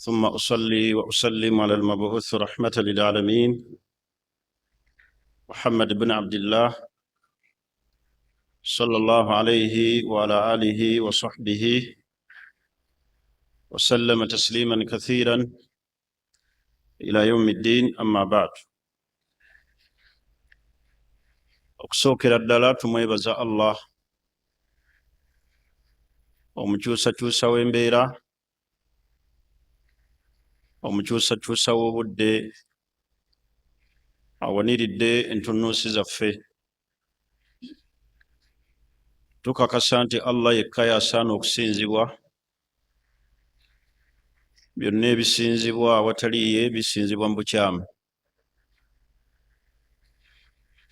ثم أصلي وأسلم على المبعوث رحمة للعالمين محمد بن عبد الله صلى الله عليه وعلى آله وصحبه وسلم تسليما كثيرا إلى يوم الدين. أما بعد، okusookera ddala tumwebaza Allah omukyusakyusa w'embeera, omukyusakyusa w'obudde, awaniridde entunnunsi zaffe. Tukakasa nti Allah yekka y'asaana okusinzibwa, byonna ebisinzibwa awataliye bisinzibwa mu bukyamu.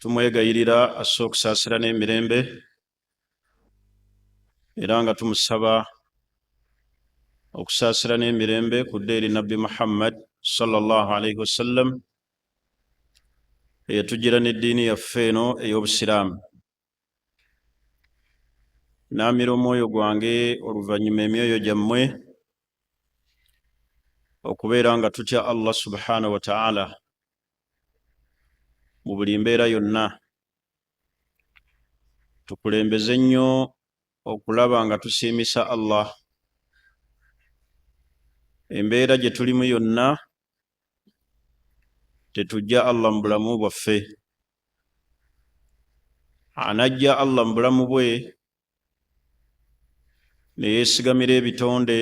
Tumwegayirira asse okusaasira n'emirembe, era nga tumusaba okusaasira n'emirembe kudde eri Nabbi Muhammad sallallahu alaihi wasallam eyatugira n'eddiini yaffe eno ey'Obusiraamu. Naamira omwoyo gwange oluvannyuma emyoyo gyammwe okubeera nga tutya Allah subhanahu wa ta'ala mu buli mbeera yonna. Tukulembeze nnyo okulaba nga tusiimisa Allah. Embeera gye tulimu yonna tetujja Allah mu bulamu bwaffe. Anajja Allah mu bulamu bwe ne yeesigamira ebitonde,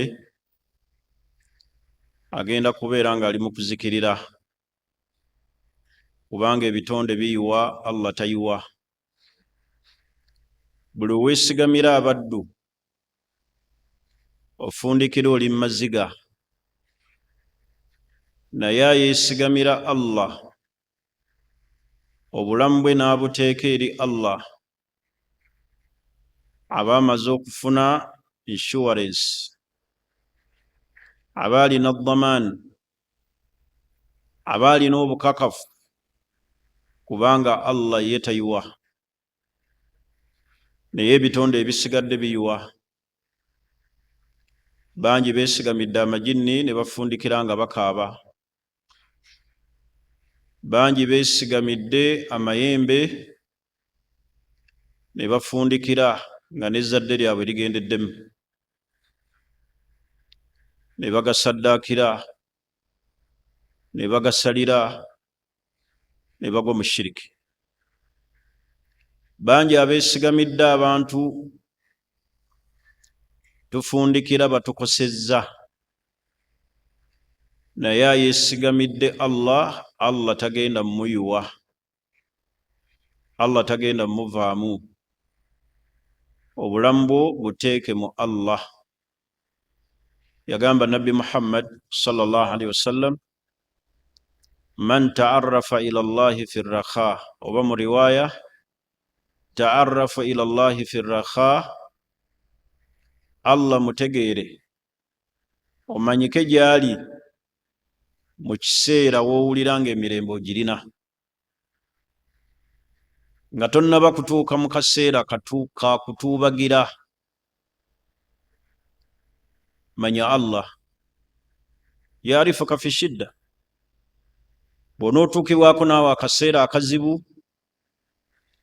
agenda kubeera ng'ali mu kuzikirira, kubanga ebitonde biyiwa, Allah tayiwa. Buli weesigamira abaddu ofundikira oli mu maziga, naye ayeesigamira Allah obulamu bwe n'abuteeka eri Allah aba amaze okufuna insurance, aba alina dhaman, aba alina obukakafu, kubanga Allah ye tayiwa, naye ebitonde ebisigadde biyiwa. Bangi beesigamidde amajinni ne bafundikira nga bakaaba. Bangi beesigamidde amayembe ne bafundikira nga n'ezzadde lyabwe ligendeddemu, ne bagasaddaakira, ne bagasalira, ne bagwa mu shiriki. Bangi abeesigamidde abantu, tufundikira batukosezza, naye ayeesigamidde Allah, Allah tagenda mmuyiwa, Allah tagenda mmuvaamu. Obulamu bwo buteeke mu Allah. Yagamba Nabbi Muhammad sallallahu alaihi wasallam, man ta'arrafa ila Allahi fi rrakha, oba mu riwaaya ta'arrafa ila Allahi fi rrakha, Allah mutegeere, omanyike gy'ali mu kiseera w'owulira ng'emirembe ogirina, nga tonnaba kutuuka mu kaseera ka kutuubagira. Manya Allah yaarifuka fi shidda. Bw'onootuukibwako naawe akaseera akazibu,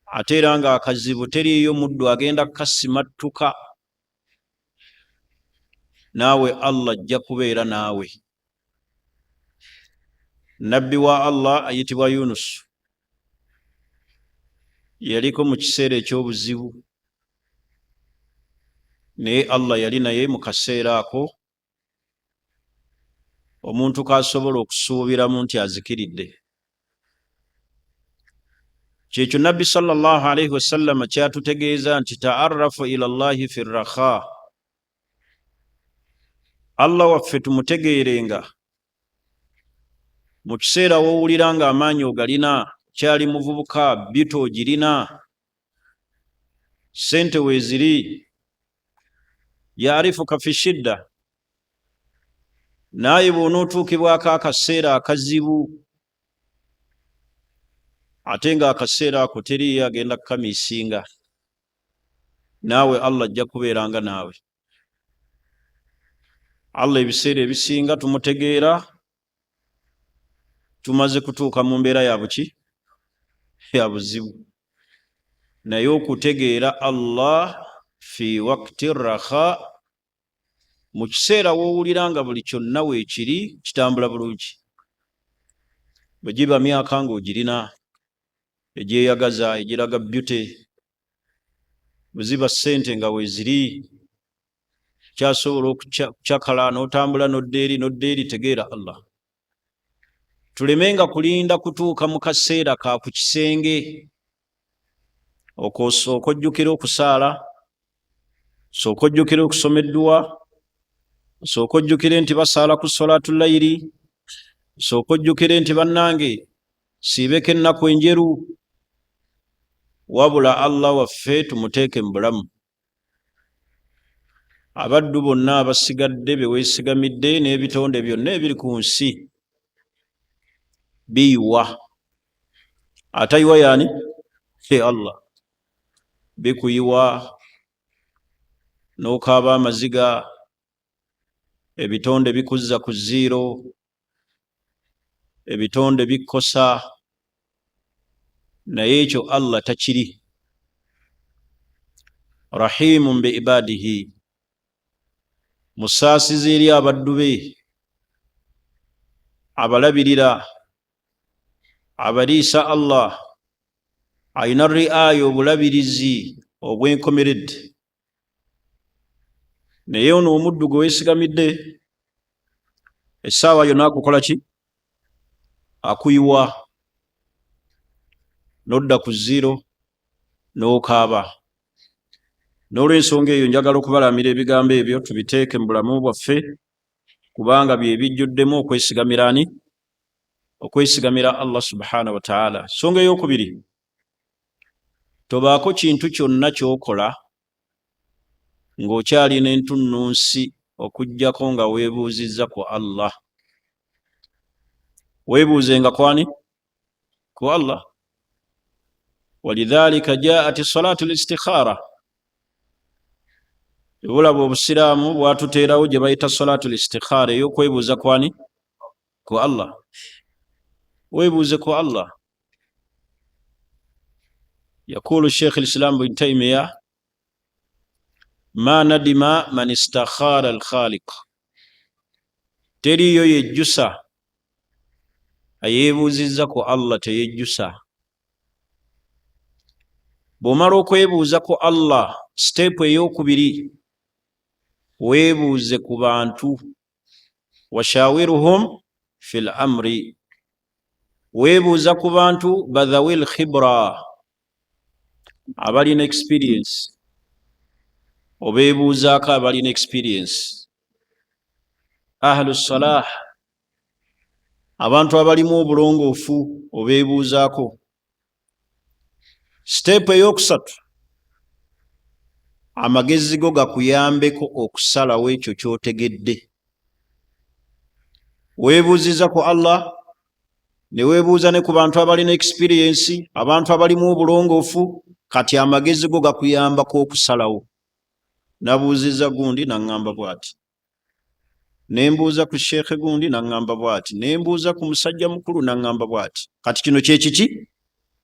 ate era nga akazibu teriiyo muddu agenda kukasimattuka, naawe Allah ajja kubeera naawe. Nabbi wa Allah ayitibwa Yunus yaliko mu kiseera eky'obuzibu, naye Allah yali naye mu kaseera ako. Omuntu k'asobola okusuubiramu nti azikiridde. Kyekyo Nabbi sallallahu alaihi wasallam kyatutegeeza nti ta'arrafu ila Allahi fi rrakha, Allah waffe tumutegeerenga mu kiseera w'owulira nga amaanyi ogalina, kyali muvubuka, bito ogirina, sente weeziri. Yaarifuka fi shidda, naye bw'onootuukibwako akaseera akazibu, ate nga akaseera ako teriyo agenda kukamiisinga, naawe Allah ajja kubeeranga naawe. Allah ebiseera ebisinga tumutegeera tumaze kutuuka mu mbeera ya buki ya buzibu, naye okutegeera Allah fi waqti rakha, mu kiseera woowulira nga buli kyonna weekiri kitambula bulungi. Bwe giba myaka ng'ogirina egyeyagaza egiraga byute, bwe ziba ssente nga weeziri kyasobola okucakala n'otambula n'odda eri, tegeera Allah. Tulemenga kulinda kutuuka mu kaseera ka ku kisenge osooka ojjukira okusaala, osooka ojjukira okusoma edduwa, osooka ojjukire nti basaala ku solaatu layiri, osooka ojjukire nti bannange siibeko ennaku enjeru. Wabula Allah waffe tumuteeke mu bulamu. Abaddu bonna abasigadde be weesigamidde n'ebitonde byonna ebiri ku nsi biyiwa. Atayiwa yaani? Allah. Bikuyiwa n'okaaba amaziga, ebitonde bikuzza ku zero, ebitonde bikkosa, naye ekyo Allah takiri. Rahimun bi ibadihi, musaasizi eri abaddu be, abalabirira, abaliisa Allah, ayina riaya obulabirizi obwenkomeredde. Naye ono omuddu gwe weesigamidde essaawa yonna akukola ki? Akuyiwa, n'odda ku zero n'okaaba. N'olw'ensonga eyo njagala okubalamira ebigambo ebyo tubiteeke mu bulamu bwaffe, kubanga bye bijjuddemu okwesigamira ani? Okwesigamira Allah subhanahu wa ta'ala. Nsonga ey'okubiri, tobaako kintu kyonna ky'okola ng'okyalina entunnunsi okuggyako nga weebuuzizza ku Allah. Weebuuzenga kwani? Ku Allah. Walidhalika jaat salatu listikhara. Obulaba obusiraamu bwatuteerawo gye bayita salatu listikhara, ey'okwebuuza kwani? Ku Allah. Weebuuze ku Allah. Yakulu Sheikh al-Islam bin Taymiyyah, ma nadima man istakhara al-Khaliq. Teriyo yejjusa ayeebuuzizza ku Allah teyejjusa. Bw'omala okwebuuza ku Allah, siteepu ey'okubiri, weebuuze ku bantu. Washawiruhum fil amri, weebuuza ku bantu badhawil khibra, abalina experience. Obeebuuzaako abalina experience. Ahlu salah, abantu abalimu obulongoofu obeebuuzaako. Siteepu ey'okusatu, amagezi go gakuyambeko okusalawo ekyo ky'otegedde. Weebuuziza ku Allah, ne weebuuza ne ku bantu abalina experience, abantu abalimu obulongoofu, kati amagezi go gakuyambako okusalawo. Nabuuziza gundi naŋŋamba bw'ati, nembuuza ku sheekhe gundi naŋŋamba bw'ati, nembuuza ku musajja mukulu naŋŋamba bw'ati. Kati kino kye kiki?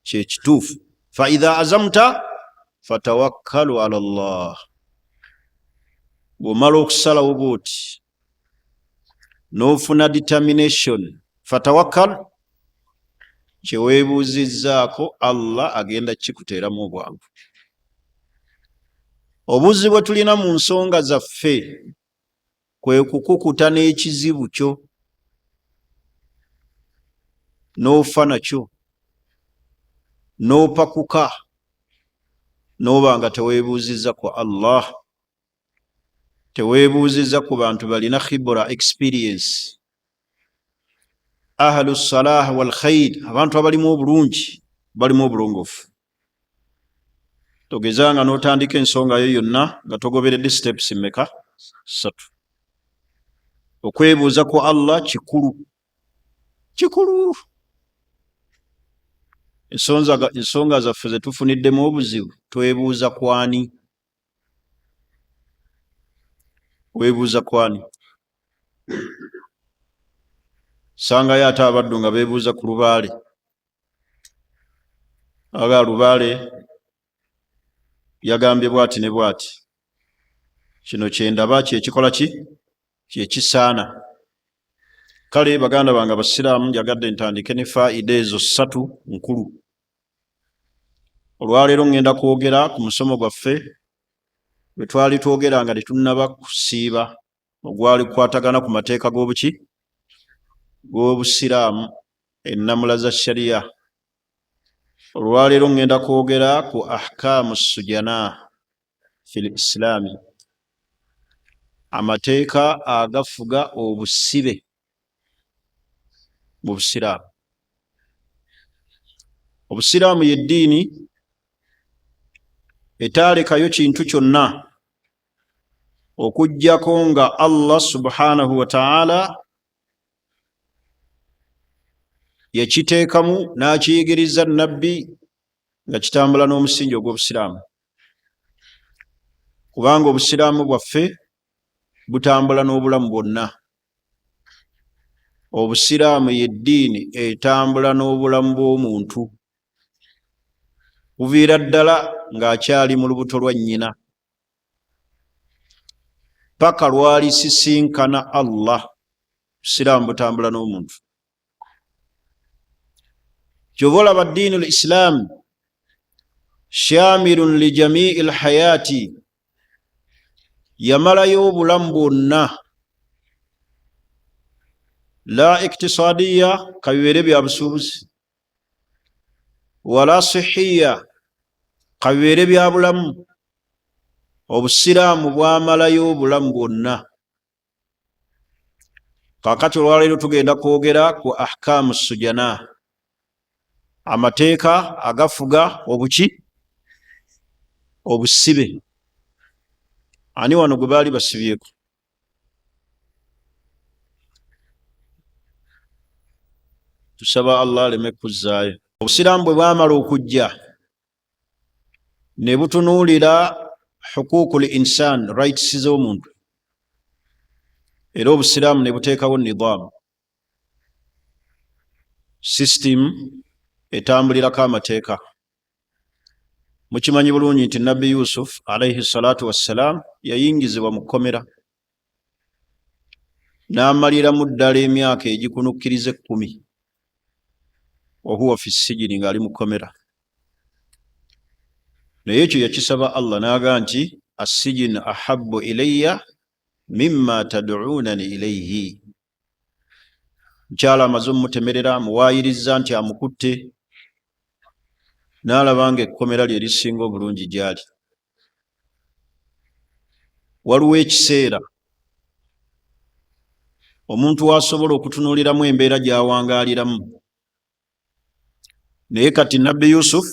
Kye kituufu. Fa idha azamta fatawakkalu ala Allah. Bw'omala okusalawo bw'oti n'ofuna determination, fatawakkal, kye weebuuzizzaako Allah agenda kikuteeramu obwangu. Obuzibu bwe tulina mu nsonga zaffe kwe kukukuta n'ekizibu kyo n'ofa nakyo n'opakuka n'oba nga teweebuuzizza ku Allah, teweebuuzizza ku bantu balina khibra, experience. Ahlu salah wal khair, abantu abalimu obulungi, balimu obulongoofu. Togezanga n'otandika ensonga yo yonna nga togoberedde steps mmeka? 3. Okwebuuza ku Allah kikulu, kikulu. Ensonga zaffe ze tufuniddemu obuzibu, twebuuza kwani? Weebuuza kwani? sangayo ate abaddu nga beebuuza ku lubaale, aga lubaale yagambye bwati ne bwati, kino kyendaba kyekikola ki kyekisaana. Kale baganda bange abasiraamu njagadde ntandike ne faida ezo 3 nkulu. Olwaleero ngenda kwogera ku musomo gwaffe bwe twali twogera nga tetunnaba kusiiba, ogwali kukwatagana ku mateeka g'obusiraamu, ennamula za shariya. Olwaleero ngenda kwogera ku ahkaamu sujana fil islaami, amateeka agafuga obusibe mu busiraamu. Obusiraamu y'eddiini etaalekayo kintu kyonna okuggyako nga Allah subhanahu wa ta'ala yakiteekamu n'akiyigiriza nabbi nga kitambula n'omusingi ogw'obusiraamu. Kubanga obusiraamu bwaffe butambula n'obulamu bwonna. Obusiraamu y'eddiini etambula n'obulamu bw'omuntu kuviira ddala ng'akyali mu lubuto lwa nnyina paka lw'alisisinkana Allah. Obusiraamu butambula n'omuntu. Kyova olaba ddiini l-Islam shamilun li jamii l-hayati, yamalayo obulamu bwonna, la iktisadiya kabibeere bya busuubuzi, wala sihiya kabibeere bya bulamu. Obusiraamu bwamalayo obulamu bwonna. Kaakati olwaleero tugenda kwogera ku ahkaamu sujana, amateeka agafuga obusibe. Ani wano gwe baali basibyeko? Tusaba Allah aleme kuzzaayo. Obusiraamu bwe bwamala okujja ne butunuulira hukukul insan, rights z'omuntu, era obusiraamu ne buteekawo nidaamu, system etambulirako amateeka. Mukimanyi bulungi nti Nabbi Yusuf alayhi salatu wassalam yayingizibwa mu kkomera n'amaliramu ddala emyaka egikunukkiriza 10 wahuwa fi sijini, ng'ali mu kkomera. Naye ekyo yakisaba Allah n'aga nti assijinu ahabbu ilayya mimma tad'unani ilayhi. Mukyala amaze omumutemerera, amuwaayiriza nti amukutte, n'alaba nga ekkomera lye lisinga obulungi gy'ali. Waliwo ekiseera omuntu w'asobola okutunuuliramu embeera gy'awangaaliramu. Naye kati Nabbi Yusuf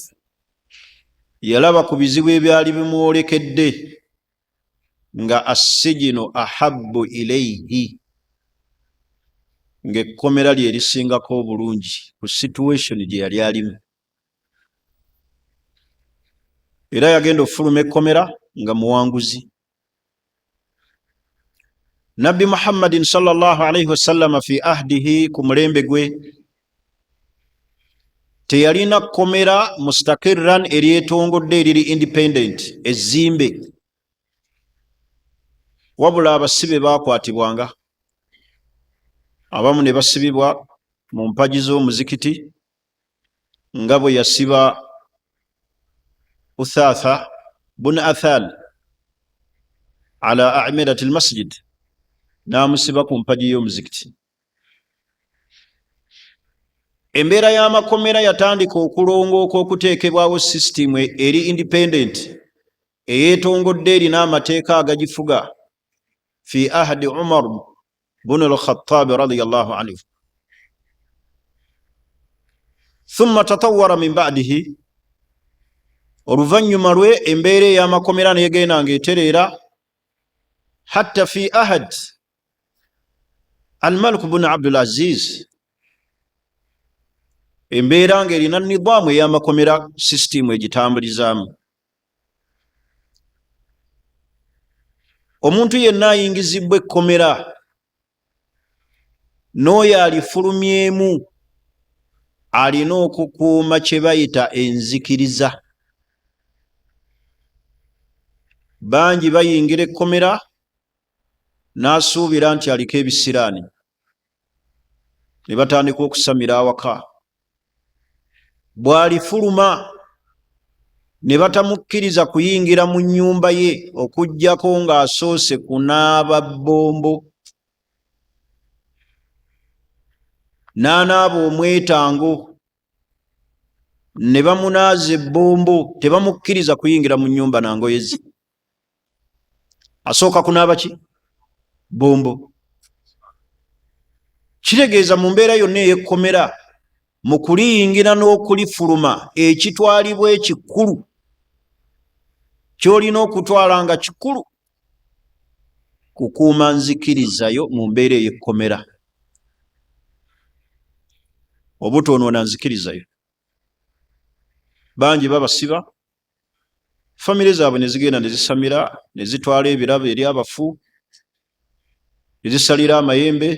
yalaba ku bizibu ebyali bimwolekedde nga assijinu ahabbu ilayhi, ng'ekkomera lye lisingako obulungi ku situation gye yali alimu. Era yagenda okufuluma ekkomera nga muwanguzi. Nabbi Muhammadin sallallahu alayhi wasallama fi ahdihi, ku mulembe gwe, teyalina kkomera mustakirran eryetongodde eriri independent ezzimbe, wabula abasibe baakwatibwanga. Abamu ne basibibwa mu mpagi z'omuzikiti nga bwe yasiba Uthatha bun Athal ala a'midati al-masjid, n'amusiba ku mpagi y'omuzikiti. Embeera y'amakomera yatandika okulongooka okuteekebwawo sisitimu eri independent eyeetongodde erina amateeka agagifuga fi ahdi Umar bun al-Khattab radiyallahu anhu. Thumma tatawwara min ba'dihi, oluvannyuma lwe embeera ey'amakomera n'egenda ng'etereera hatta fi ahad al-Malik bun Abdul Aziz, embeera ng'erina nidaamu ey'amakomera sisitimu egitambulizaamu. Omuntu yenna ayingizibwa ekkomera n'oyo alifulumyemu alina okukuuma kye bayita enzikiriza. Bangi bayingira ekkomera n'asuubira nti aliko ebisiraani, ne batandika okusamira awaka. Bw'alifuluma ne batamukkiriza kuyingira mu nnyumba ye okuggyako ng'asoose kunaaba bbombo, n'anaaba omwetango, ne bamunaaza ebbombo, tebamukkiriza kuyingira mu nnyumba na ngoye ze. Asooka kunaaba ki? Bombo. Kitegeeza mu mbeera yonna ey'ekkomera, mu kuliyingira n'okulifuluma, ekitwalibwa ekikulu, ky'olina okutwala nga kikulu, kukuuma nzikirizayo mu mbeera ey'ekkomera. Obutoonoona nzikirizayo. Bangi babasiba, famire zaabwe ne zigenda ne zisamira, ne zitwala ebirabo eri abafu, ne zisalira amayembe.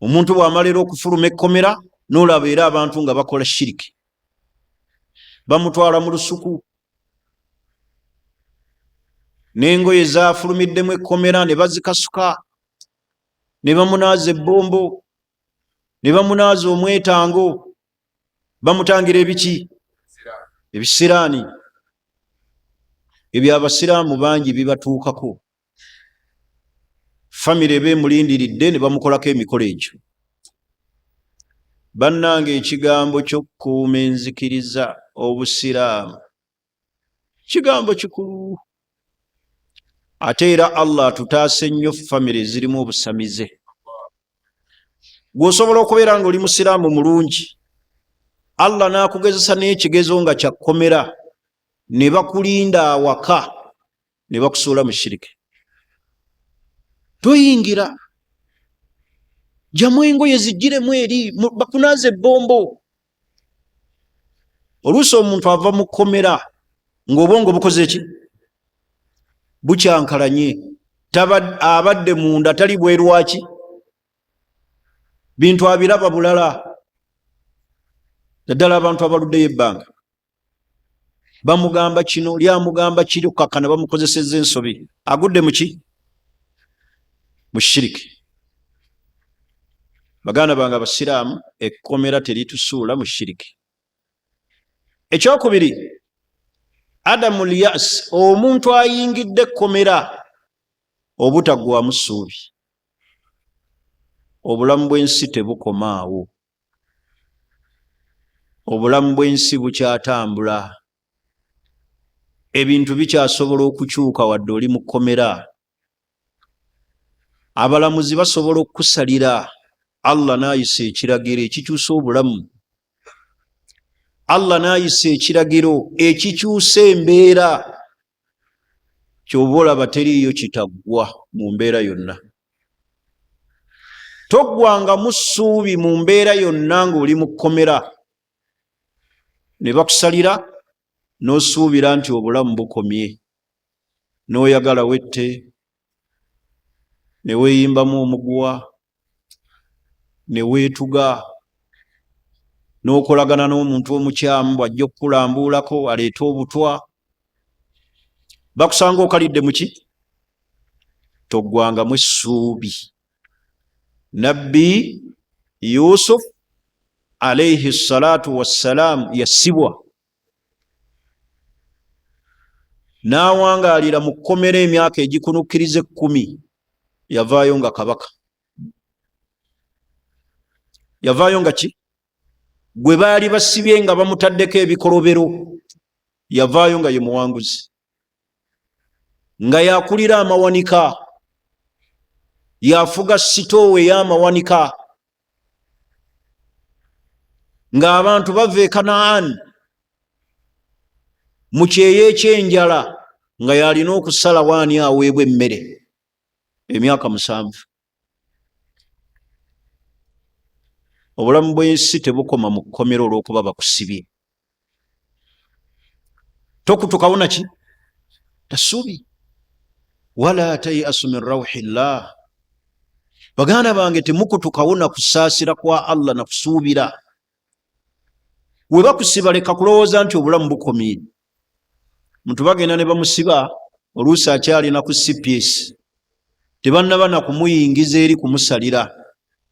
Omuntu bw'amalira okufuluma ekkomera, n'olaba era abantu nga bakola shiriki, bamutwala mu lusuku, n'engoye zaafulumiddemu ekkomera ne bazikasuka, ne bamunaaza ebbombo, ne bamunaaza omwetango, bamutangira ebiki? Ebisiraani. Ebyo abasiraamu bangi bibatuukako. Famire beemulindiridde ne bamukolako emikolo egyo. Bannange, ekigambo ky'okkuuma enzikiriza, obusiraamu, kigambo kikulu. Ate era Allah atutaase nnyo famire ezirimu obusamize. Gw'osobola okubeera ng'oli musiraamu mulungi, Allah n'akugezesa n'ekigezo nga kya kkomera, ne bakulinda awaka, ne bakusuula mu shiriki. Toyingira, gyamu engoye zijjiremu eri, bakunaaza ebbombo. Oluusi omuntu ava mu kkomera ng'obwongo bukoze ki? Bukyankalanye, abadde munda tali bwerwaki, bintu abiraba bulala. Naddala abantu abaluddeyo ebbanga, bamugamba kino, lyamugamba kiri, okukakkana bamukozesezza ensobi. Agudde mu ki? Mu shiriki. Baganda bange abasiraamu, ekkomera teritusuula mu shiriki. Ekyokubiri, adamu lyas, omuntu ayingidde ekkomera obutaggwaamu ssuubi. Obulamu bw'ensi tebukomaawo. Obulamu bw'ensi bukyatambula. Ebintu bikyasobola okukyuka wadde oli mu kkomera. Abalamuzi basobola okukusalira. Allah n'ayisa ekiragiro ekikyusa obulamu. Allah n'ayisa ekiragiro ekikyusa embeera. Ky'oba olaba teriiyo kitaggwa mu mbeera yonna. Toggwangamu ssuubi mu mbeera yonna ng'oli mu kkomera. Ne bakusalira n'osuubira nti obulamu bukomye, n'oyagala wette, ne weeyimbamu omuguwa, ne weetuga, n'okolagana n'omuntu omukyamu bw'ajja okukulambuulako aleete obutwa. Bakusanga okalidde mu ki? Toggwangamu essuubi. Nabbi Yusuf alayhi salatu wassalaamu yassibwa, n'awangaalira mu kkomera emyaka egikunukkiriza 10, yavaayo nga kabaka. Yavaayo nga ki? Gwe baali basibye nga bamutaddeko ebikolobero, yavaayo nga ye muwanguzi, nga yakulira amawanika, yafuga sitoowe ey'amawanika, ng'abantu bava e Kanaani mu kyeyo ekyenjala, nga yalina okusala waani aweebwa emmere emyaka 7. Obulamu bw'ensi tebukoma mu kkomera olw'okuba bakusibye. Tokutukawo naki? Tassuubi. Wala tayasu min rawhillah, baganda bange temukutukawo na kusaasira kwa Allah na kusuubira. We bakusiba leka kulowooza nti obulamu bukomye. Muntu bagenda ne bamusiba oluusi akyalina ku CPS, tebannaba na kumuyingiza eri kumusalira,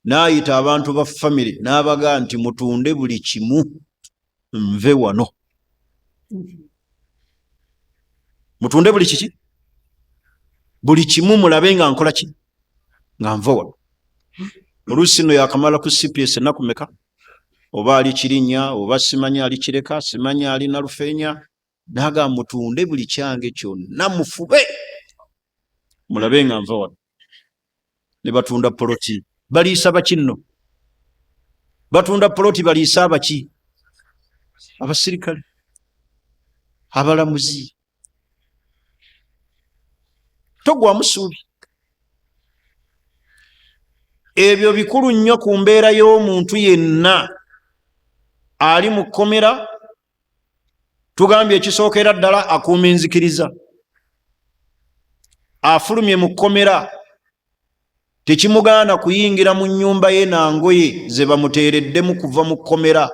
n'ayita abantu ba family n'abaga nti mutunde buli kimu nve wano. Mutunde buli kiki, buli kimu mulabe nga nkola ki, nga nva wano. Oluusi no yakamala ku CPS ennaku meka, oba ali Kirinnya oba simanyi ali Kireka simanyi ali Nalufeenya, naga mutunde buli kyange kyonna mufube mulabe nga nva wano. Ne batunda poloti, baliisa baki nno? Batunda poloti baliisa abaki? Abasirikale, abalamuzi. Togwamu ssuubi. Ebyo bikulu nnyo ku mbeera y'omuntu yenna ali mu kkomera. Tugambye ekisookera ddala akuuma enzikiriza. Afulumye mu kkomera tekimugaana kuyingira mu nnyumba ye nangoye ze bamuteereddemu kuva mu kkomera.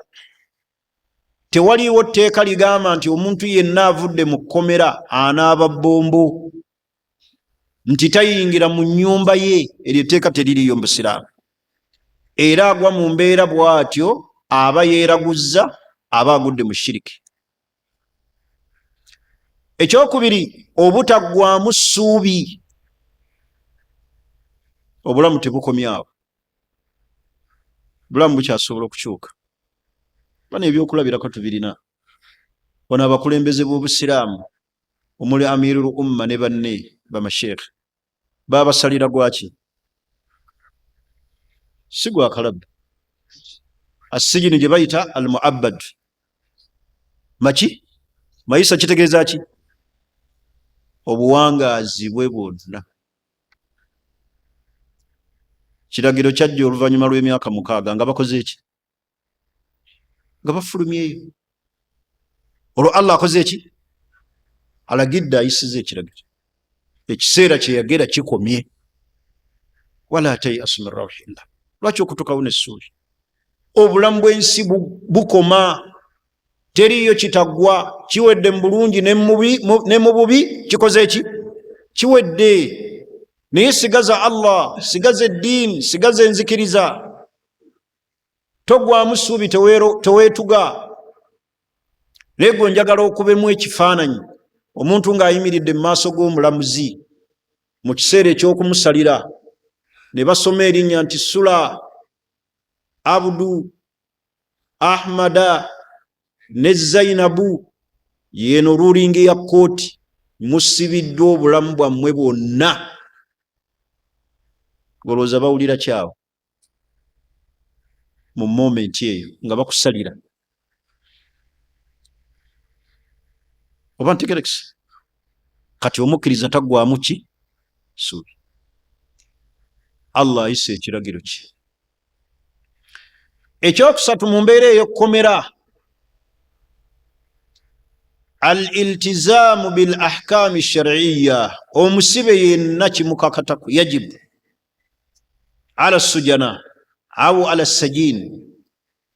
Tewaliiwo tteeka ligamba nti omuntu yenna avudde mu kkomera anaaba bbombo, nti tayingira mu nnyumba ye. Eryo tteeka teririyo mu Busiraamu. Era agwa mu mbeera bw'atyo aba yeeraguzza, aba agudde mu shiriki. Ekyokubiri, obutaggwamu ssuubi. Obulamu tebukomyawo, obulamu bukyasobola okukyuka. Bano ebyokulabirako tubirina. Bano abakulembeze b'Obusiraamu omuli Amirul Umma ne banne bamasheekh babasalira gwaki? Si gwa kalabu. Assijini gye bayita al-mu'abbad. Maki? Mayisa kitegeeza ki? Obuwangaazi bwe bwonna. Kiragiro kyajja oluvannyuma lw'emyaka 6 nga bakoze eki? Nga bafulumyeyo. Olwo Allah akoze eki? Alagidde, ayisize ekiragiro. Ekiseera kye yagera kikomye. Wala tayasu min rawhillah. Lwaki okutukawo n'essuubi? Obulamu bw'ensi bukoma. Teriyo kitaggwa. Kiwedde mu bulungi ne mu bubi kikoze eki? Kiwedde. Naye sigaza Allah, sigaza eddiini, sigaza enzikiriza. Togwamu ssuubi, teweetuga. Lego njagala okubemu ekifaananyi omuntu ng'ayimiridde mu maaso g'omulamuzi mu kiseera eky'okumusalira, ne basoma erinnya nti Sula Abdu Ahmada ne Zainabu, yeeno rulingi ya kooti, musibiddwa obulamu bwammwe bwonna. Golooza bawulira kyawo mu momenti eyo nga bakusalira. Oba ntegerekese? Kati omukkiriza taggwamu ki? Ssuubi. Allah ayise ekiragiro kye. Ekyokusatu mu mbeera ey'okkomera, al-iltizaamu bil ahkaami shar'iyya. Omusibe yenna kimukakataku, yajibu ala sujana au ala sajin,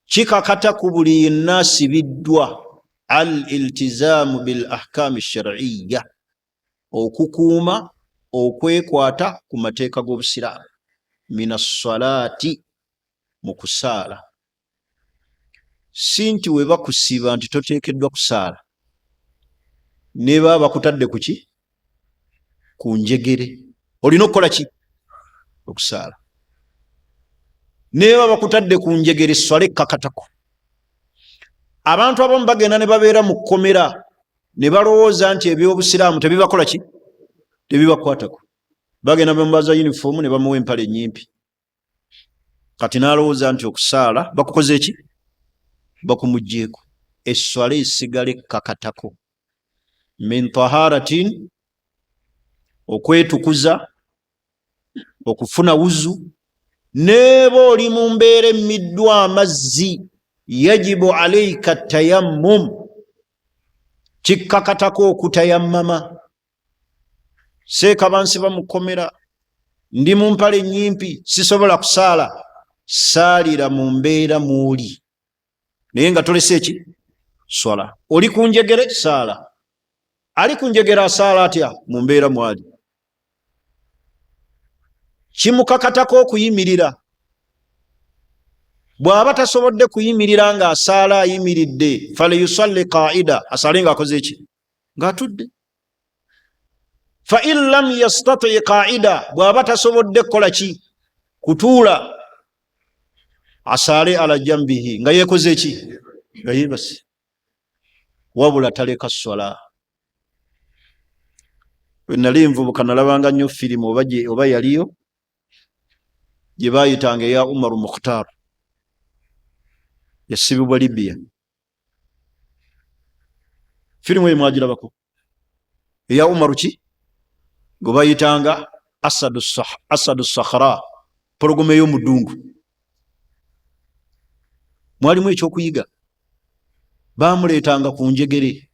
kikakata ku buli yenna asibiddwa. Al-iltizaamu bil ahkaami shar'iyya, okukuuma okwekwata ku mateeka g'Obusiraamu. Mina salaati, mu kusaala. Si nti we bakusiba nti toteekeddwa kusaala, ne baba bakutadde ku ki? Ku njegere, olina okukola ki? Okusaala. Ne baba bakutadde ku njegere, swala ekkakatako. Abantu abamu bagenda ne babeera mu kkomera ne balowooza nti eby'Obusiraamu tebibakola ki? Tebibakwatako. Bagenda bamubaza uniform ne bamuwa empale ennyimpi. Kati n'alowooza nti okusaala bakukoze eki? Bakumugjeeko. Esswala esigala ekkakatako. Min taharatin, okwetukuza, okufuna wuzu. Neeba oli mu mbeera emmiddwa amazzi, yajibu alayka tayammum, kikkakatako okutayammama. Seeka bansiba mu kkomera ndi mu mpale nnyimpi sisobola kusaala, saalira mu mbeera muuli naye nga tolese eki swala. Oli ku njegere saala, ali ku njegere asaala atya mu mbeera mwali. Kimukakatako okuyimirira. Bw'aba tasobodde kuyimirira nga asaala ayimiridde, falyusalli qaida, asaale nga akoze eki ng'atudde. Fa in lam yastati qaida, bw'aba tasobodde kukola ki kutuula, asaale ala jambihi nga yeekoze eki nga yeebase, wabula taleka swala. Bwe nali nvubuka nalabanga nnyo firimu oba yaliyo gye baayitanga eya Umar Mukhtar, yasibibwa Libya. Firimu eyo mwagirabako eya Umaru ki gwe bayitanga Asadu Sakhara, porogomu ey'omuddungu. Mwalimu ekyokuyiga. Baamuleetanga ku njegere,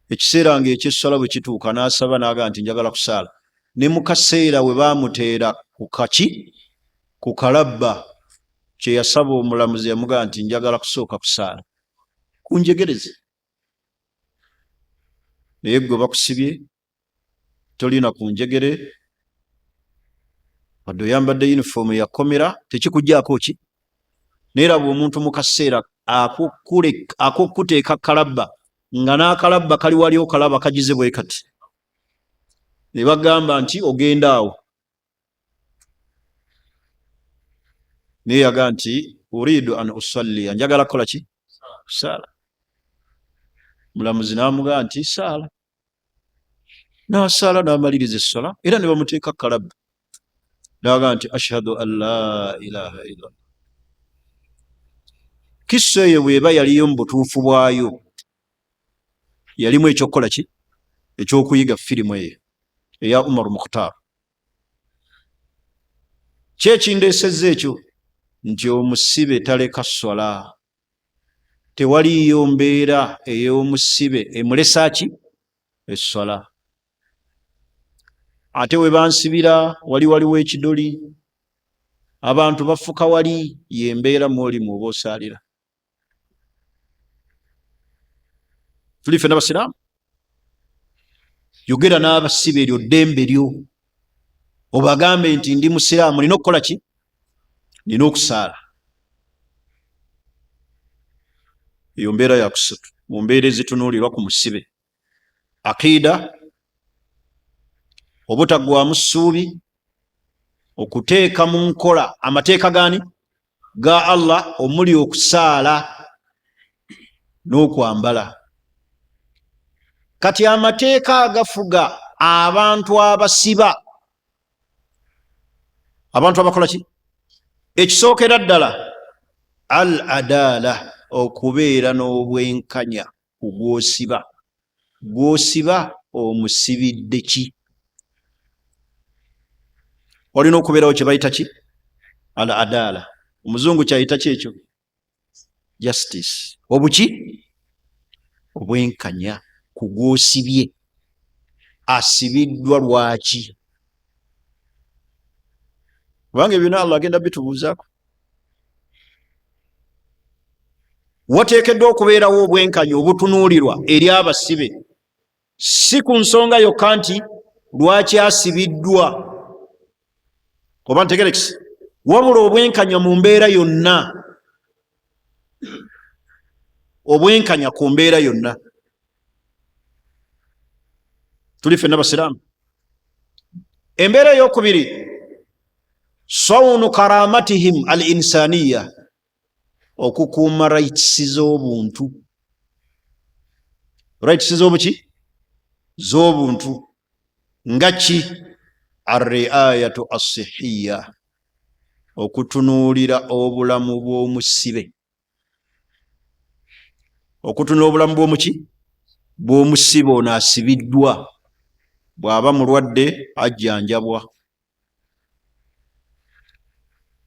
ekiseera ng'ekyessala bwe kituuka n'asaba n'aga nti njagala kusaala. Ne mu kaseera we baamuteera ku kalabba, kye yasaba omulamuzi yamugaa nti njagala kusooka kusaala ku njegereze. Naye gwe bakusibye tolina ku njegere, wadde oyambadde yunifoomu yakomera, tekikuggyako ki. Naye raba omuntu mu kaseera ak'okuteeka kalabba nga n'akalabba kali wali okalaba kagize bwe kati, ne bagamba nti ogenda awo. Naye yaga nti uridu an usalli, njagala kukola ki saala. Mulamuzi n'amugaa nti saala, n'asaala n'amaliriza essala, era ne bamuteeka kalabba n'aga nti ashhadu an la ilaha illallah. Kissa eyo bw'eba yaliyo mu butuufu bwayo, yalimu ekyokukola ki ekyokuyiga firimu eyo eya Umar Mukhtar. Kyekindeesezza ekyo nti omusibe taleka swala. Tewaliyo mbeera ey'omusibe emulesa ki esswala. Ate we bansibira waliwo ekidoli, abantu bafuka wali, yembeera mwoli muba osaalira. Tuli ffenna basiraamu, yogera n'abasibe eryo ddembe lyo, obagambe nti ndi musiraamu, nina okukola ki, nina okusaala. Eyo mbeera yakusatu mu mbeera ezitunuulirwa ku musibe. Aqiida, obutaggwaamu ssuubi, okuteeka mu nkola amateeka gaani ga Allah, omuli okusaala n'okwambala. Kati amateeka agafuga abantu abasiba, abantu abakola ki? Ekisookera ddala al adaala, okubeera n'obwenkanya ku gw'osiba. Gw'osiba omusibidde ki? Olina okubeerawo kye bayita ki? Al adaala. Omuzungu kyayita ki ekyo? Justice. Obuki? Obwenkanya ku gw'osibye. Asibiddwa lwaki? Kubanga ebyo Allah agenda bitubuuzaako. Wateekeddwa okubeerawo obwenkanya obutunuulirwa eri abasibe, si ku nsonga yokka nti lwaki asibiddwa, oba ntegerekisi, wabula obwenkanya mu mbeera yonna. Obwenkanya ku mbeera yonna. Tuli ffenna basiraamu. Embeera ey'okubiri, sawnu karamatihim al insaniya, okukuuma rights z'obuntu. Rights z'obuki? Z'obuntu. Nga ki? Ar-riayatu as-sihhiya, okutunuulira obulamu bw'omusibe. Okutunuulira obulamu bw'omuki? Bw'omusibe ono asibiddwa. Bw'aba mulwadde ajjanjabwa,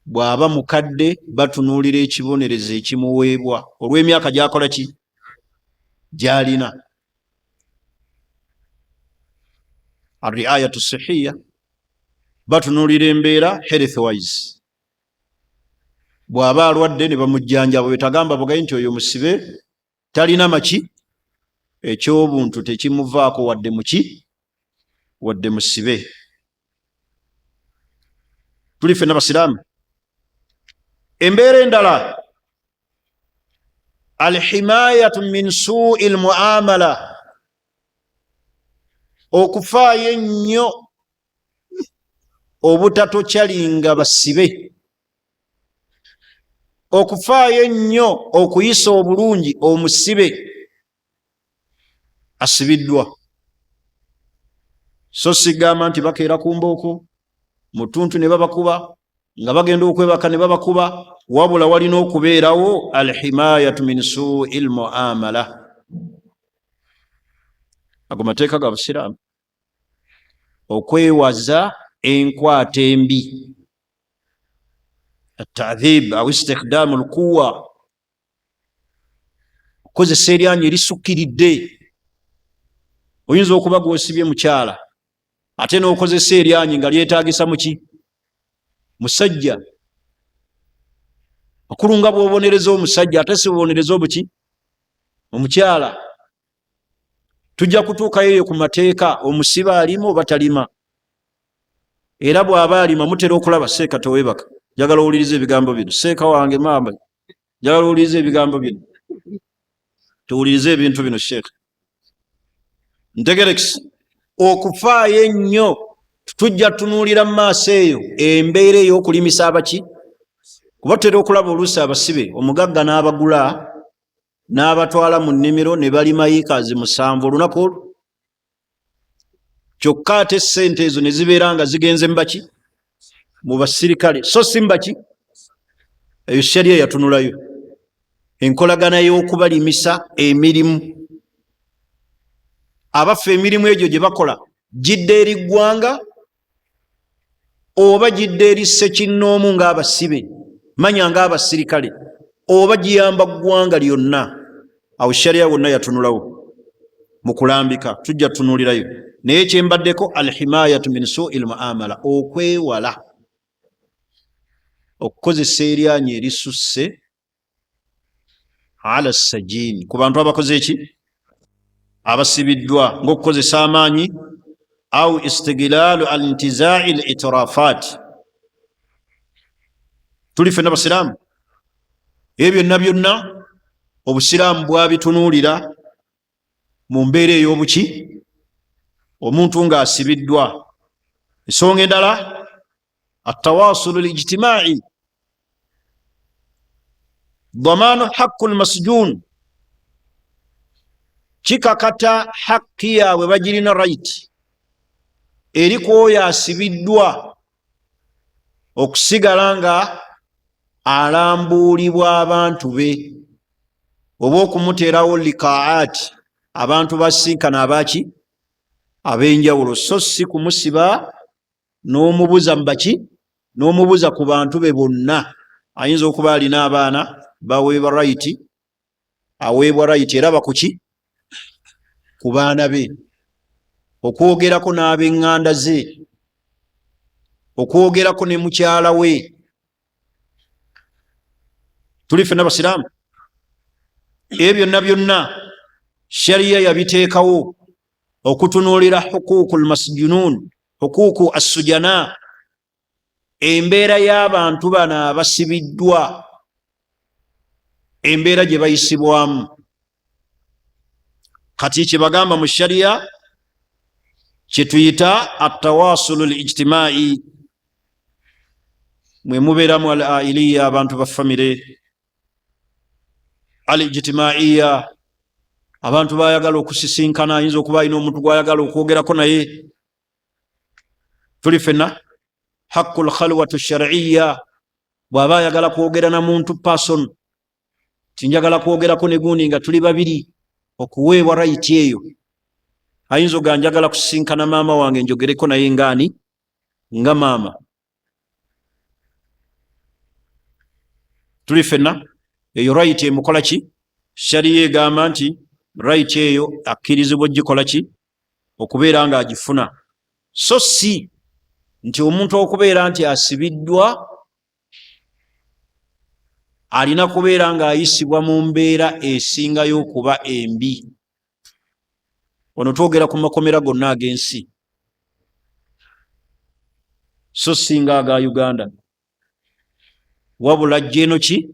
bw'aba mukadde batunuulira ekibonerezo ekimuweebwa olw'emyaka gy'akola ki? Gy'alina. Ar-riayatu as-sihhiya. batunulira embeera health wise. Bw'aba alwadde ne bamujjanjaba, bwetagamba bugayi nti oyo musibe talina maki ekyobuntu tekimuvaako wadde muki wadde musibe. Tuli ffenna basiraamu. Embeera endala alhimayatu min suui almuamala, okufaayo ennyo obutatokyalinga basibe, okufaayo ennyo okuyisa obulungi omusibe asibiddwa. So sigamba nti bakeera ku mbooko mutuntu ne babakuba, nga bagenda okwebaka ne babakuba, wabula walina okubeerawo alhimayatu min suui almuamala. Ago mateeka ga busiraamu, okwewaza enkwata embi, atadhib au istikdamu alquwa, okozesa eryanyi erisukkiridde. Oyinza okuba gwosibye mukyala ate n'okozesa eryanyi nga lyetaagisa muki musajja. Makulu nga bw'obonereza omusajja ate si bubonereza obuki omukyala. Tujja kutuukayo eyo ku mateeka, omusibe alima oba talima. Era bw'aba alima mutera okulaba seeka tewebaka. Njagala owulirize ebigambo bino. Seeka wange maama, njagala owulirize ebigambo bino. Tuwulirize ebintu bino sheekh. Ntegerekisi okufaayo ennyo, tujja tunuulira mu maaso eyo embeera ey'okulimisa abaki. Kuba tutera okulaba oluusi abasibe omugagga n'abagula n'abatwala mu nnimiro ne balima yiikazi 7 olunaku olwo. Kyokka ate ssente ezo ne zibeera nga zigenze mbaki mu basirikale, so si mbaki. Eyo sharia yatunulayo enkolagana y'okubalimisa emirimu. Abaffe emirimu egyo gye bakola gidde eri ggwanga oba gidde eri ssekinnoomu ng'abasibe, manya ng'abasirikale, oba giyamba ggwanga lyonna. Awo sharia wonna yatunulawo mu kulambika, tujja tunuulirayo. Naye kyembaddeko alhimayatu min suui almuamala, okwewala okukozesa eryanyi erisusse ala sajini ku bantu abakoze eki abasibiddwa, ng'okukozesa amaanyi au istiglalu alintizai litirafat. Tuli ffenna basiraamu, ebyo byonna byonna obusiraamu bwabitunuulira mu mbeera ey'obuki omuntu ng'asibiddwa. Ensonga endala atawasulu lijtimai, dhamanu haqqu almasjun, kikakata hakki yaabwe bagirina right eri ku oyo asibiddwa okusigala nga alambuulibwa abantu be, oba okumuteerawo likaati, abantu basinkana abaki ab'enjawulo, so si kumusiba n'omubuza mbaki n'omubuza ku bantu be bonna. Ayinza okuba alina abaana baweebwa right, aweebwa right era bakuki ku baana be, okwogerako n'ab'eŋŋanda ze, okwogerako ne mukyala we. Tuli ffenna basiraamu, ebyo byonna byonna sharia yabiteekawo okutunuulira huquuqu almasjunun, huquuqu assujana, embeera y'abantu bano abasibiddwa, embeera gye bayisibwamu. Kati kye bagamba mu sharia kye tuyita atawasulu lijtimai, mwe mubeeramu al ailiya, abantu ba famire, al ijtimaiya, abantu bayagala okusisinkana. Ayinza okuba alina omuntu gwayagala okwogerako naye. Tuli ffenna haqqu lkhalwatu shar'iyya, bw'aba ayagala kwogera na muntu person, tinjagala kwogerako ne gundi nga tuli babiri, okuweebwa right eyo. Ayinza oga njagala kusisinkana maama wange njogereko naye ngaani nga maama. Tuli ffenna eyo right emukola ki? Sharia egamba nti right eyo akkirizibwa ogikola ki? Okubeera nga agifuna, so si nti omuntu okubeera nti asibiddwa alina kubeera ng'ayisibwa mu mbeera esingayo okuba embi. Ono twogera ku makomera gonna ag'ensi, so singa aga Uganda, wabula jeno ki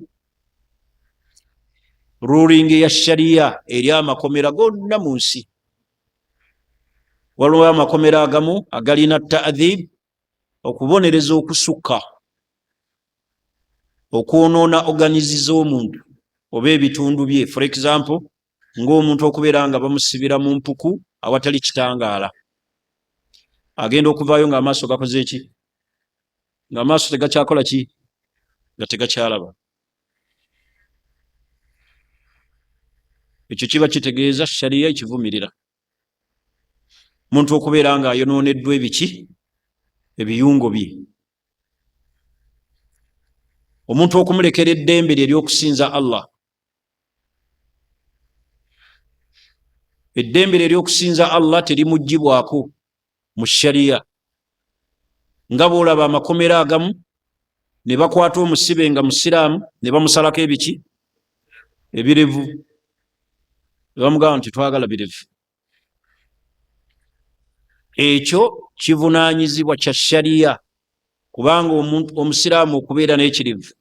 ruling ya sharia eri amakomera gonna mu nsi. Waliwo amakomera agamu agalina ta'dhib, okubonereza okusukka, okwonoona organizi z'omuntu oba ebitundu bye. For example, ng'omuntu okubeera nga bamusibira mu mpuku awatali kitangaala, agenda okuvaayo ng'amaaso gakoze eki, ng'amaaso tegakyakola ki, nga tegakyalaba. Ekyo kiba kitegeeza sharia ekivumirira muntu okubeera ng'ayonooneddwa ebiki, ebiyungo bye. Omuntu okumulekera eddembe lye ery'okusinza Allah. Eddembe lye ery'okusinza Allah terimuggyibwako mu sharia. Nga bw'olaba amakomera agamu ne bakwata omusibe nga musiraamu ne bamusalako ebiki, ebirevu, ne bamugamba nti twagala birevu. Ekyo kivunaanyizibwa kya sharia, kubanga omusiraamu okubeera n'ekirevu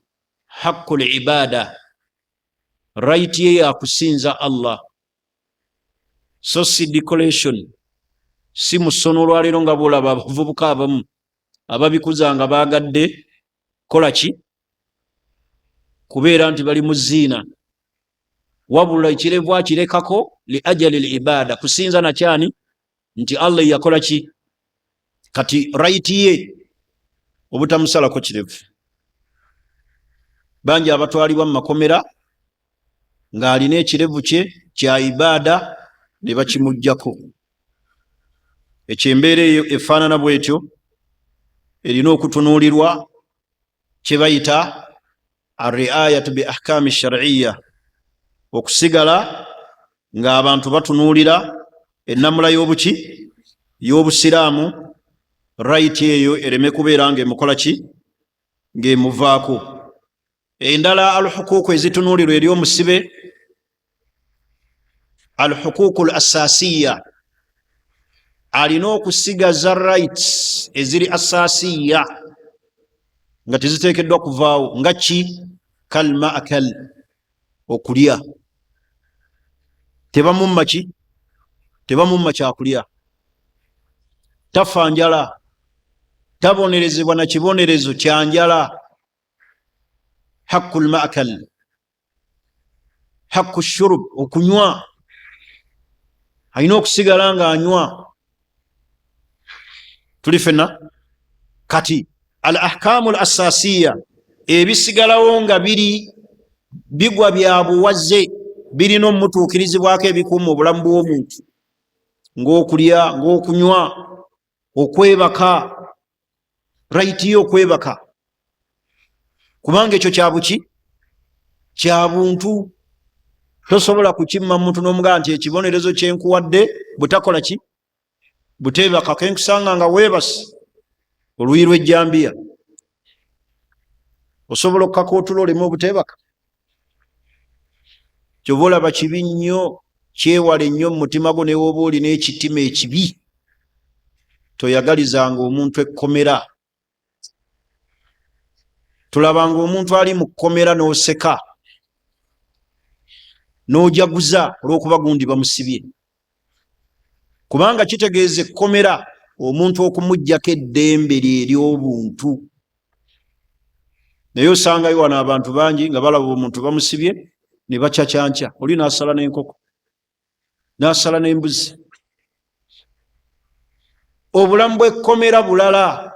haqqul ibaada, right ye yakusinza Allah, so si decoration, si musono. Olwaleero nga bw'olaba abavubuka abamu ababikuza nga baagadde kola ki, kubeera nti bali mu ziina, wabula ekirevu akirekako li ajali al ibaada, kusinza nakyani nti Allah yakola ki, kati right ye obutamusalako kirevu. Bangi abatwalibwa mu makomera ng'alina ekirevu kye kya ibaada ne bakimuggyako. Ekyo embeera eyo efaanana bw'etyo erina okutunuulirwa, kye bayita arriayatu bi ahkaami shar'iyya, okusigala ng'abantu batunuulira ennamula y'obuki, y'obusiraamu, right eyo ereme kubeera ng'emukola ki, ng'emuvaako. Endala alhuquuku ezitunuulirwa eri omusibe, alhuquuku al assaasiyya, alina okusigaza rights eziri assaasiyya nga teziteekeddwa kuvaawo, nga ki, kal ma'kal, okulya. Tebamumma ki, tebamumma kyakulya, tafa njala, tabonerezebwa na kibonerezo kya njala. Haqqul ma'kal, haqqu shurub, okunywa, alina okusigala ng'anywa. Tuli fenna kati al ahkaamu al assaasiyya, ebisigalawo nga bigwa bya buwaze, birina omutuukirizibwako ebikuuma obulamu bw'omuntu, ng'okulya, ng'okunywa, okwebaka, right yo okwebaka, kubanga ekyo kyabuki, kya buntu. Tosobola kukimma muntu n'omugamba nti ekibonerezo kyenkuwadde butakola ki, buteebaka, kenkusanga nga weebase oluyi lw'ejjambiya, osobola okukakootula oleme obuteebaka. Kyova olaba kibi nnyo, kyewale nnyo mu mutima gwo, ne wooba olina ekitima ekibi, toyagalizanga omuntu ekkomera. Tulabanga omuntu ali mu kkomera n'oseka n'ojaguza olw'okuba gundi bamusibye, kubanga kitegeeza ekkomera omuntu okumuggyako eddembe lye ery'obuntu. Naye osangayo wano abantu bangi nga balaba omuntu bamusibye ne bacacanca, oli n'asala n'enkoko, n'asala n'embuzi. Obulamu bw'ekkomera bulala.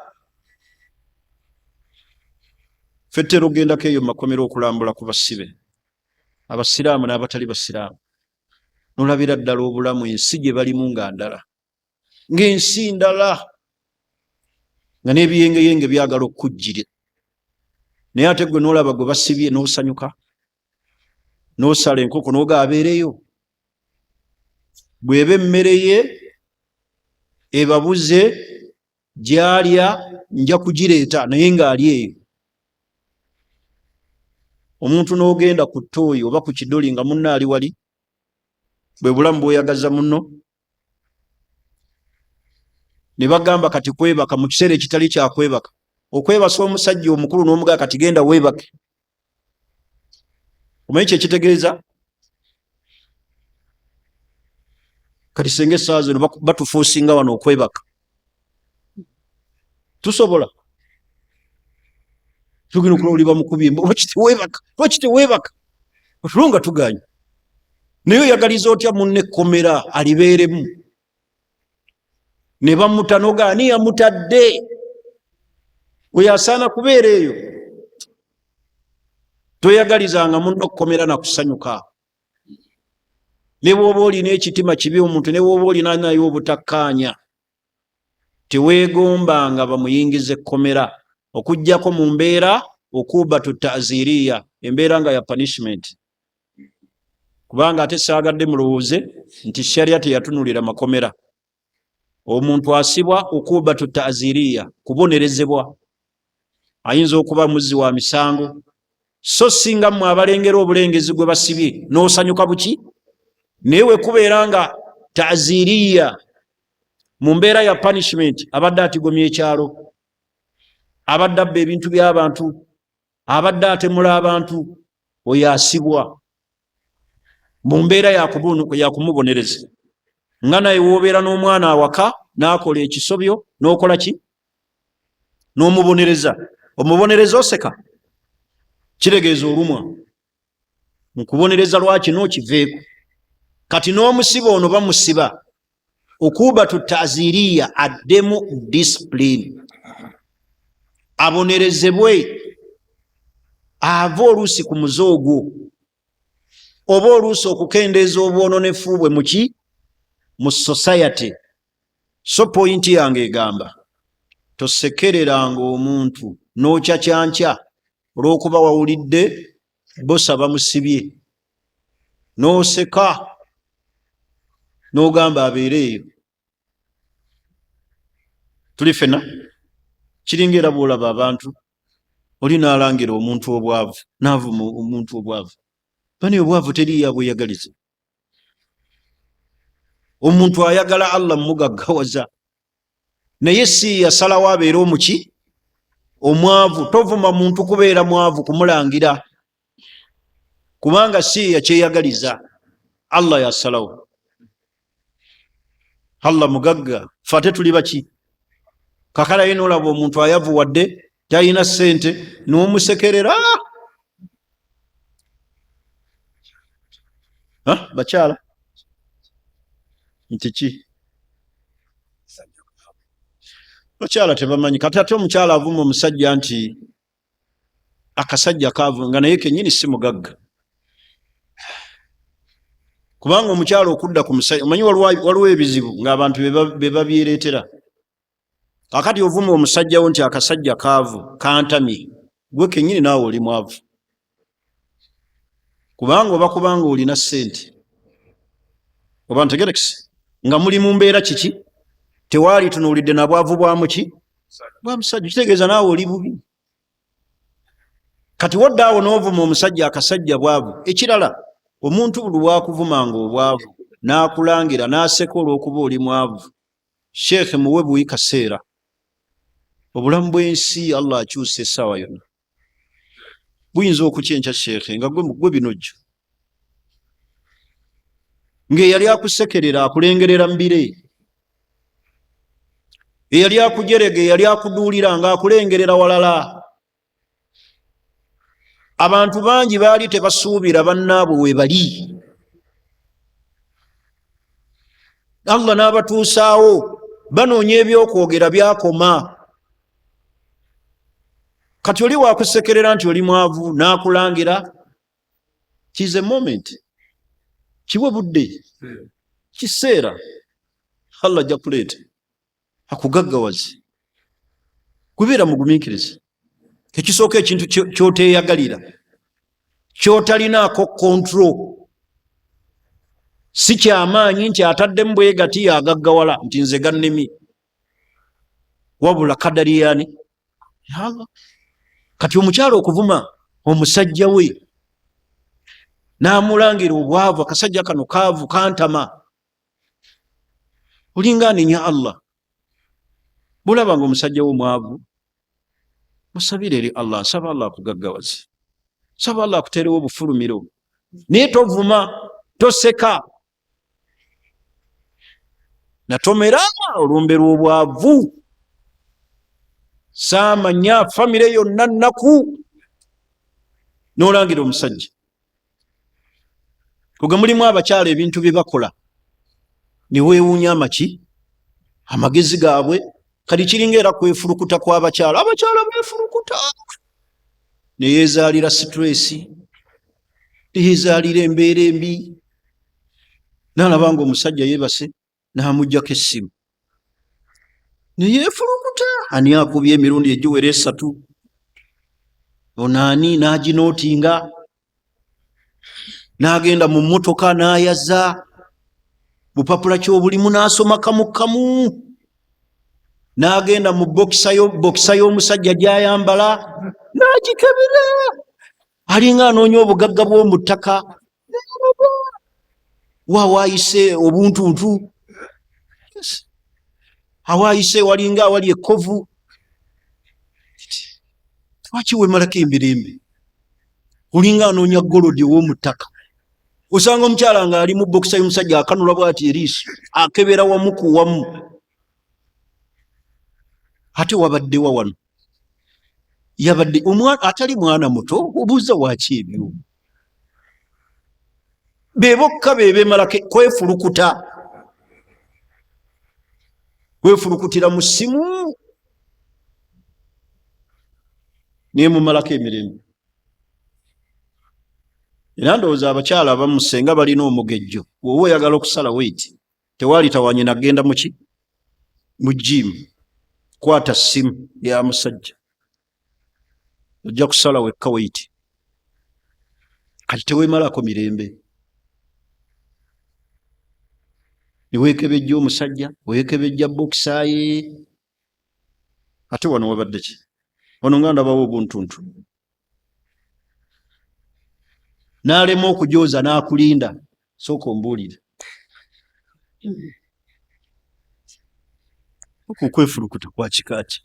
Fettera ogendako eyo mu makomero okulambula ku basibe, abasiraamu n'abatali basiraamu, nolabira ddala obulamu, ensi gye balimu nga ndala, ng'ensi ndala, nga n'ebiyengeyenge byagala okukujjira. Naye ate gwe n'olaba gwe basibye n'osanyuka, n'osala enkoko n'oga abeereyo. Bw'eba emmere ye ebabuze gyalya nja kugireeta naye ng'ali eyo. Omuntu n'ogenda ku ttooyi oba ku kidoli nga munno ali wali, bwe bulamu bweyagaza munno, ne bagamba kati kwebaka mu kiseera ekitali kya kwebaka. Okwebasa omusajja omukulu n'omugaa kati genda weebake. Omanyi kyekitegeeza? Kati singa essaawa zino batufuusinga wano okwebaka, tusobola? Tugenda okulawulibwa mukubi lwaki teweebaka otulo nga tuganya. Naye oyagaliza otya munne ekkomera alibeeremu? Ne bamuta noga ani yamutadde? Oyo asaana kubeera eyo. Toyagalizanga munno okkomera na kusanyuka. Ne bw'oba olina ekitima kibi omuntu, ne bw'oba olina naye obutakkaanya, teweegombanga bamuyingiza ekkomera, okuggyako mu mbeera okubatu ta'ziriya, embeera nga ya punishment. Kubanga ate saagadde mulowooze nti sharia teyatunulira makomera. Omuntu asibwa okubatu ta'ziriya, kubonerezebwa. Ayinza okuba muzzi wa misango, so singa mmwe abalengera obulengezi gwe basibye n'osanyuka buki? Naye we kubeera nga ta'ziriya mu mbeera ya punishment, abadde atigomya ekyalo, abadde abba ebintu by'abantu, abadde atemula abantu, oyo asibwa mu mbeera ya kumubonereza. Nga naye woobeera n'omwana awaka n'akola ekisobyo n'okola ki? N'omubonereza. Omubonereza oseka, kiregeeza olumwa. Mu kubonereza lwaki n'okiveeko. Kati n'omusiba ono bamusiba okubatu ta'ziriya, addemu discipline, abonerezebwe, ava oluusi ku muze ogwo, oba oluusi okukendeeza obwononefu bwe muki? Mu society. So pointi yange egamba tosekereranga omuntu n'okyakyankya olw'okuba wawulidde bosa bamusibye, n'oseka n'ogamba abeere eyo. Tuli fena kiringa era bw'olaba abantu, oli n'alangira omuntu obwavu, n'avuma omuntu obwavu. Bani obwavu teriiyo abweyagaliza. Omuntu ayagala Allah mugaggawaza, naye si yasalawo abeere omuki? Omwavu. Tovuma muntu kubeera mwavu kumulangira, kubanga si yakyeyagaliza. Allah yasalawo. Allah mugagga, fate tuli baki? Kakala ye n'olaba omuntu ayavu wadde talina ssente n'omusekerera. Bakyala nti ki? Bakyala tebamanyi. Kati ate omukyala avuma omusajja nti akasajja kaavu, nga naye kennyini si mugagga. Kubanga omukyala okudda ku musajja, omanyi waliwo ebizibu ng'abantu be babyereetera. Kakati ovuma omusajjawo nti akasajja kaavu, kantamye, gwe kennyini naawe oli mwavu. Kubanga oba kubanga olina ssente, oba ntegerekisi nga muli mu mbeera kiki? Tewaali tunuulidde na bwavu bwa muki? Bwa musajja. Kitegeeza naawe oli bubi. Kati wodde awo n'ovuma omusajja akasajja bwavu. Ekirala, omuntu buli lwakuvumanga obwavu n'akulangira n'aseka olw'okuba oli mwavu, Sheekhe muwe buwi kaseera. Obulamu bw'ensi Allah akyusa essaawa yonna. Buyinza okukyenkya Sheekhe nga gwe binojjo, ng'eyali akusekerera akulengerera mbire, eyali akujerega, eyali akuduulira ng'akulengerera walala. Abantu bangi baali tebasuubira bannaabwe we bali. Allah n'abatuusaawo banoonya ebyokwogera byakoma. Kati oli waakusekerera nti oli mwavu n'akulangira, kize moment, kiwe budde, kiseera Allah ajja kuleeta akugaggawaze. Kubeera mugumiikirize. Ekisooka ekintu kyoteeyagalira, kyotalinaako control, si kyamaanyi nti ataddemu bwe gati yagaggawala nti nze gannemi. wabula kadari yani Allah. Kati omukyala okuvuma omusajja we namulangira obwavu, akasajja kano kaavu kantama, olinga anenya Allah. Bulabanga omusajja wo mwavu, musabire eri Allah, nsaba Allah akugaggawaze, nsaba Allah akuterewo obufulumiro, naye tovuma, toseka, natomera olumbe lw'obwavu. Saamanya famire yonna nnaku, n'olangira omusajja. Kuga mulimu abakyala ebintu bye bakola ne weewuunya amaki amagezi gaabwe. Kati kiringa era kwefulukuta kw'abakyala. Abakyala beefulukuta ne yeezaalira stress, ne yeezaalira embeera embi. N'alaba nga omusajja yeebase n'amuggyako essimu ne yeefulukuta. Ani akubye emirundi egiwera 3? Onaani n'aginootinga, n'agenda mu mmotoka n'ayaza, bupapula ky'obulimu n'asoma kamu kamu, n'agenda mu bokisa y'omusajja gy'ayambala n'agikebera, alinga anoonya obugagga bw'omu ttaka. Waayise obuntuntu, awaayise walinga awali ekkovu. Lwaki weemalako emirembe? Olinga anoonya golodi ow'omu ttaka. Osanga omukyala nga ali mu bokisa y'omusajja akanula bw'ati eriiso, akebera wamu ku wamu. Ate wabaddewa wano, yabadde omwana atali mwana muto, obuuza waaki ebyo? Be bokka be beemalako kwefulukuta, kwefulukutira mu ssimu naye mumalako emirembe. Era ndowooza abakyala abamu senga balina omugejjo, wowe oyagala okusala weeti, tewaali tawanye nagenda muki mu jimu, kwata ssimu ya musajja, ojja kusala wekka weeti. Kati teweemalako mirembe, niweekebejja omusajja, weekebejja bokisa ye. Ate wano wabadde ki? Wano nga ndabawo obuntuntu, n'alema okujooza n'akulinda. Sooka ombuulire okukwefulukuta kwa kika ki?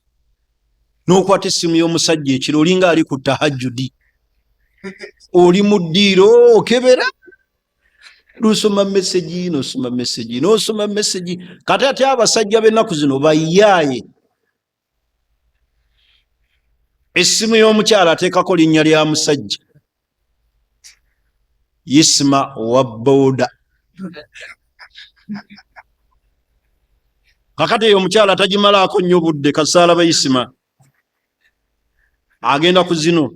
N'okwata essimu y'omusajja ekiro, olinga ali ku tahajjudi, oli mu ddiiro okebera, n'osoma mesegi, n'osoma mesegi, n'osoma mesegi. Kati ate abasajja b'ennaku zino bayaaye. Essimu y'omukyala ateekako linnya lya musajja, Yisma wa booda. Kakati eyo omukyala tagimalaako nnyo budde, kasaala Bayisima agenda ku zino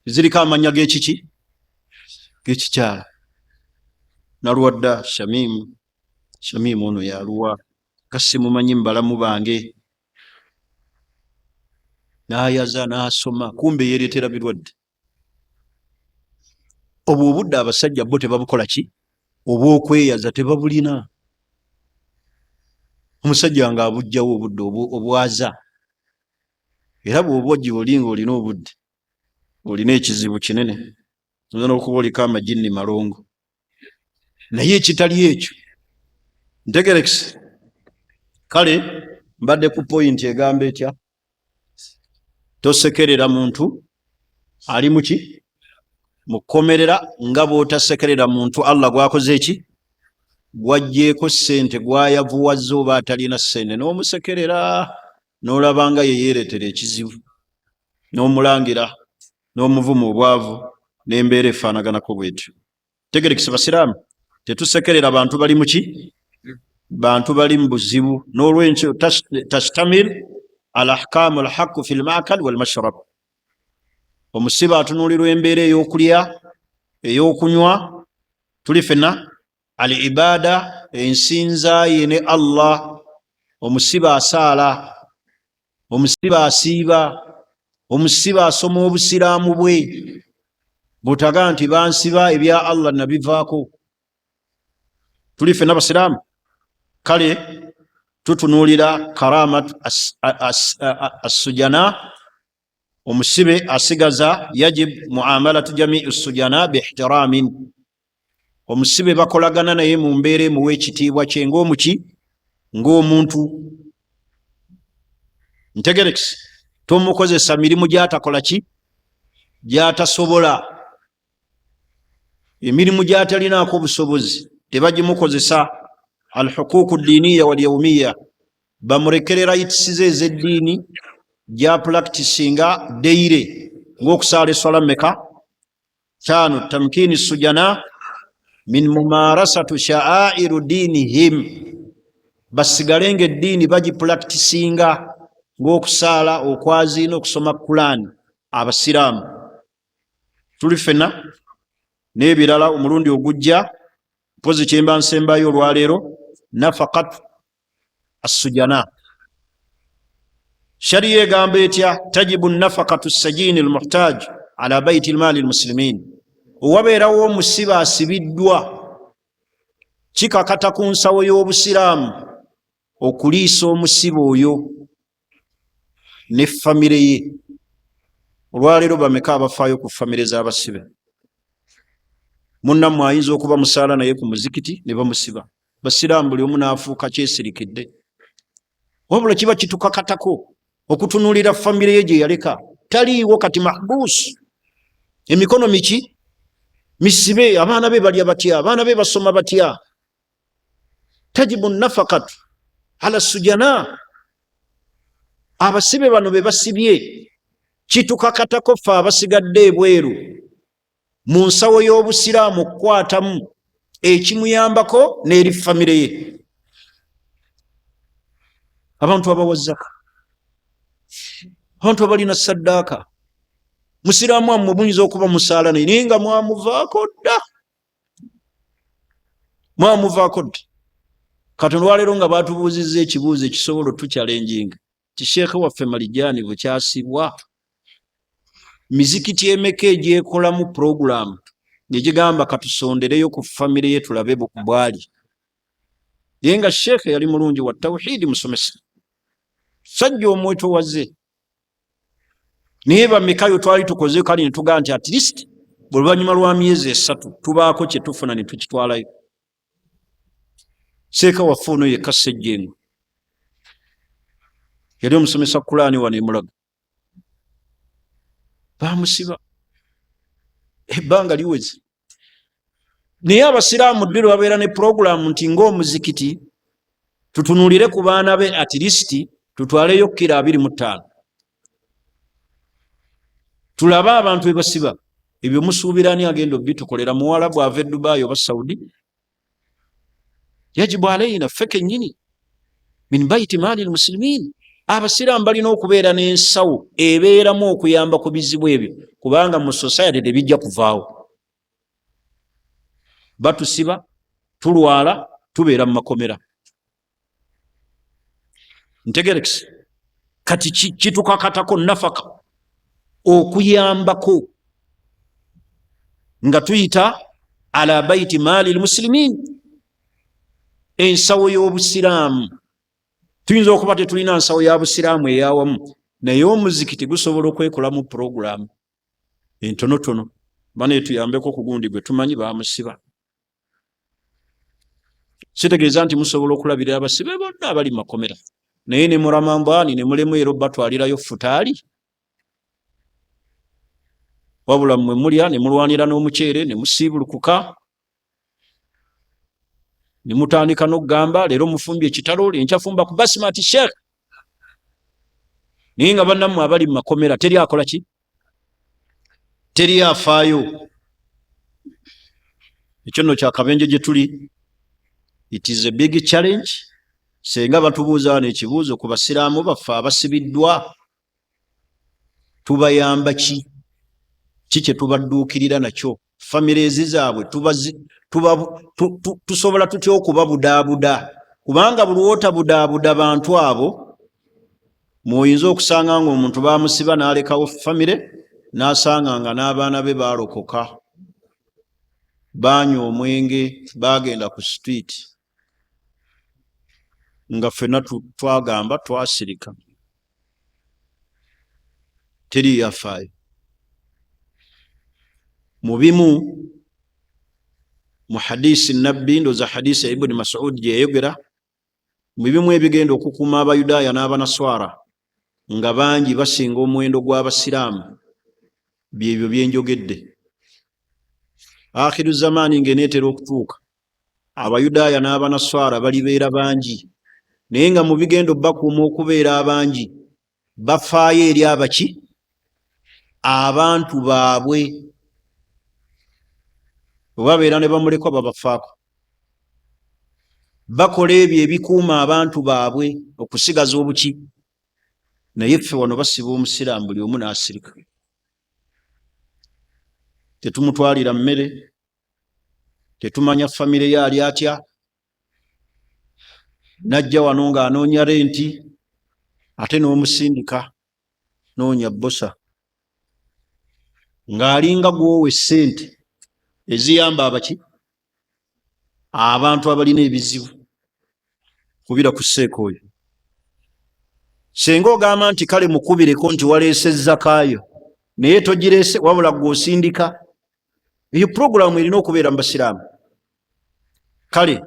ziriko amanya g'ekiki g'ekikyala. Naluwadda Shamimu ono yaluwa, kasimumanyi mubalamu bange. N'ayaza n'asoma, kumbe yeereetera birwadde. Obwo obudde abasajja bo tebabukola ki? Obw'okweyaza tebabulina. Omusajja nga abujjawo obudde obwaza. Era bw'oba olinga olina obudde, olina ekizibu kinene, oyinza n'okuba oliko amajinni malongo. Naye ekitali ekyo ntegerekese. Kale mbadde ku pointi egamba etya? Tosekerera muntu ali muki? Mukomerera nga bw'otasekerera muntu Allah gwakoze eki? Gwajjeeko ssente, gwayavuwazza oba atalina ssente, n'omusekerera, n'olabanga ye yeeretera ekizibu, n'omulangira, n'omuvuma obwavu, n'embeera efaanaganako bwetyo. Tegerekese basiraamu, tetusekerera bantu bali muki? Bantu bali mu buzibu. N'olwekyo tastamir ala ahkaamu alhaqu fi lmaakal walmashrab. Omusibe atunuulirwa embeera ey'okulya, ey'okunywa. Tuli fenna al ibaada, ensinza ye ne Allah. Omusibe asaala, omusibe asiiba, omusibe asoma obusiraamu bwe, butaga nti bansiba ebya Allah nabivaako. Tuli fenna basiraamu. Kale tutunuulira karamat assujana, omusibe asigaza yajib muamalatu jamii sujana biihtiramin. Omusibe bakolagana naye mu mbeera emuwa ekitiibwa kye ng'omuki, ng'omuntu. Ntegerekisi, tomukozesa mirimu gy'atakola ki, gy'atasobola, emirimu gy'atalinaako obusobozi tebagimukozesa. Alhuquuqu ddiiniya wal yawmiya, bamurekere rights ze ez'eddiini gya practicinga deire, ng'okusaala eswala meka. 5 tamkini sujana min mumarasatu sha'airu dinihim, basigale nga eddiini bagipracticinga ng'okusaala, okwaziina, okusoma Qur'an. Abasiraamu tuli fena n'ebirala omulundi ogujja, mpozi kyemba nsembayo olwaleero, nafaqat assujana. Shariya egamba etya? Tajibu nafaqatu sajini almuhtaj ala baiti almali almuslimin. Owabeerawo omusibe asibiddwa, kikakata ku nsawo y'obusiraamu okuliisa omusibe oyo ne famire ye. Olwaleero bameka abafaayo ku famire z'abasibe? Munnammwe ayinza okuba musaala naye ku muzikiti ne bamusiba. Basiraamu buli omu n'afuuka kyesirikidde. Wabula kiba kitukakatako okutunuulira famire ye gye yaleka. Taliiwo kati mahbuus. Emikono miki? Misibe. Abaana be balya batya? Abaana be basoma batya? Tajibu nafaqatu ala sujana. Abasibe bano be basibye, kitukakatako ffe abasigadde ebweru mu nsawo y'obusiraamu okukwatamu ekimuyambako n'eri famire ye. Abantu abawa zaka, abantu abalina saddaaka, musiraamu wammwe muyinza okuba musaala naye nga mwamuvaako dda, mwamuvaako dda. Kati olwaleero nga batubuuzizza ekibuuzo ekisobola otukyalenjinga ti sheekhe waffe Malijani bukyasibwa, mizikiti emeka egyekolamu puroguramu negigamba katusondereyo ku famire ye tulabe bwali. Ye nga sheekhe yali mulungi wa tawhidi, musomesa, sajja omwetowaze. Naye bamekayo twali tukoze kali ne tugaa nti at least oluvannyuma lwa myezi 3 tubaako kye tufuna ne tukitwalayo. Seeka waffe ono yekka Ssejjengo yali omusomesa Qur'ani wano e Mulago, bamusiba ebbanga liweze. Naye abasiraamu ddi lwabeera ne puroguramu nti ng'omuzikiti tutunuulire ku baana be at least tutwaleyo kilo 25, tulabe abantu be basiba. Ebyo musuubira ani agenda obitukolera? Muwalabu ava e Dubai oba Saudi? Yajibu alayna ffe kennyini min baiti maali almuslimin. Abasiraamu balina okubeera n'ensawo ebeeramu okuyamba ku bizibu ebyo, kubanga mu society tebijja kuvaawo. Batusiba, tulwala, tubeera mu makomera. Ntegerekisi, kati kitukakatako nafaka okuyambako nga tuyita ala baiti maali almuslimin, ensawo y'obusiraamu. Tuyinza okuba tetulina nsawo ya busiraamu eyawamu, naye omuzikiti gusobola okwekolamu puroguramu entonotono bane tuyambeko ku gundi gwe tumanyi bamusiba. Sitegeeza nti musobola okulabirira abasibe bonna abali mu makomera, naye ne muramambani ne mulemu ero batwalirayo futaali. Wabula mmwe mulya ne mulwanira n'omuceere ne musiibulukuka ne mutandika n'okugamba leero mufumbye ekitalo, lenkyafumba ku basmati sheekh. Naye nga bannammwe abali mu makomera teri akola ki? Teri afaayo. Ekyo nno kyakabenje gye tuli. It is a big challenge. Senga batubuuza wano ekibuuzo ku basiraamu baffe abasibiddwa, tubayamba ki? Kiki tubadduukirira nakyo? Famire zaabwe tusobola tutya okubabudaabuda? Kubanga buli wotabudaabuda bantu abo, muyinza okusanga nga omuntu bamusiba n'alekawo famire, n'asanga nga n'abaana be baalokoka, banywa omwenge, bagenda ku street. nga ffenna twagamba twasirika teri yafaayo. Mu bimu mu hadisi nabbi ndoza hadisi ya Ibn Mas'ud gye yayogera mu bimu ebigenda okukuuma Abayudaaya n'Abanaswara nga bangi basinga omuwendo gw'Abasiraamu byebyo bye njogedde. Akhiru zamaani ng'eneetera okutuuka Abayudaaya n'Abanaswara balibeera bangi, naye nga mu bigenda bakuuma okubeera abangi bafaayo eri abaki? Abantu baabwe. Bwe babeera ne bamulekwa babafaako. Bakola ebyo ebikuuma abantu baabwe okusigaza obuki, naye ffe wano basiba omusiraamu buli omu n'asirika. Tetumutwalira mmere, tetumanya famire ye ali atya, najja wano ng'anoonya renti ate n'omusindika noonya bbosa ng'alinga gwowe ssente eziyamba abaki? Abantu abalina ebizibu. Kubira ku sseeko oyo. Senga ogamba nti kale mukubireko nti waleese zakaayo naye togireese wabula gw'osindika, eyo puroguramu erina okubeera mu Basiraamu. Kale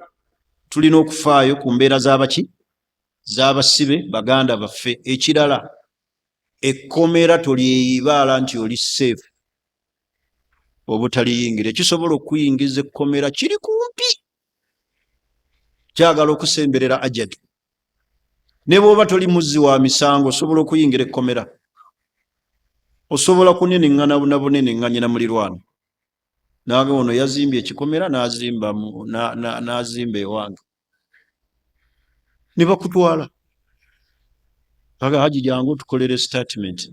tulina okufaayo ku mbeera z'abaki? Z'abasibe baganda baffe. Ekirala, ekkomera tolyeyibaala nti oli seefu obutaliyingira. Ekisobola okuyingiza ekkomera kiri kumpi, kyagala okusemberera ajali. Ne bw'oba toli muzzi wa misango osobola okuyingira ekkomera, osobola kuneneŋŋana na buneneŋŋanyi na mulirwana naga ono yazimbye ekikomera n'azimba ewange, ne bakutwala aga haji jangu tukolere statement.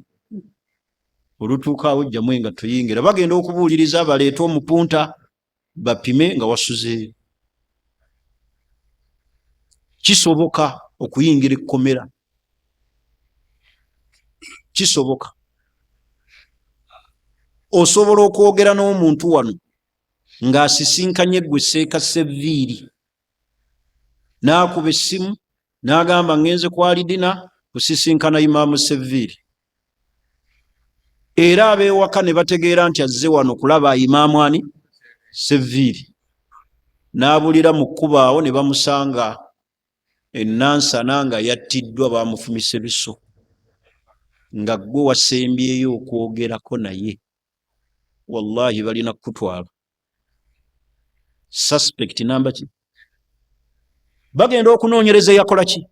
Olutuuka awo ojjamu engatto yingira, bagenda okubuuliriza baleete omupunta bapime nga wasuzeeyo. Kisoboka okuyingira ekkomera, kisoboka. Osobola okwogera n'omuntu wano ng'asisinkanye ggwe Seeka Sevviiri, n'akuba essimu n'agamba ngenze ku Alidina kusisinkana Imaamu Sevviiri, era abeewaka ne bategeera nti azze wano kulaba Imaamu ani? Sevviiri. N'abulira mu kkubo awo ne bamusanga ennansana nga yattiddwa, bamufumise biso, nga ggwe wasembyeyo okwogerako naye. Wallahi balina kutwala. Suspect namba ki? Bagenda okunoonyereza eyakola ki?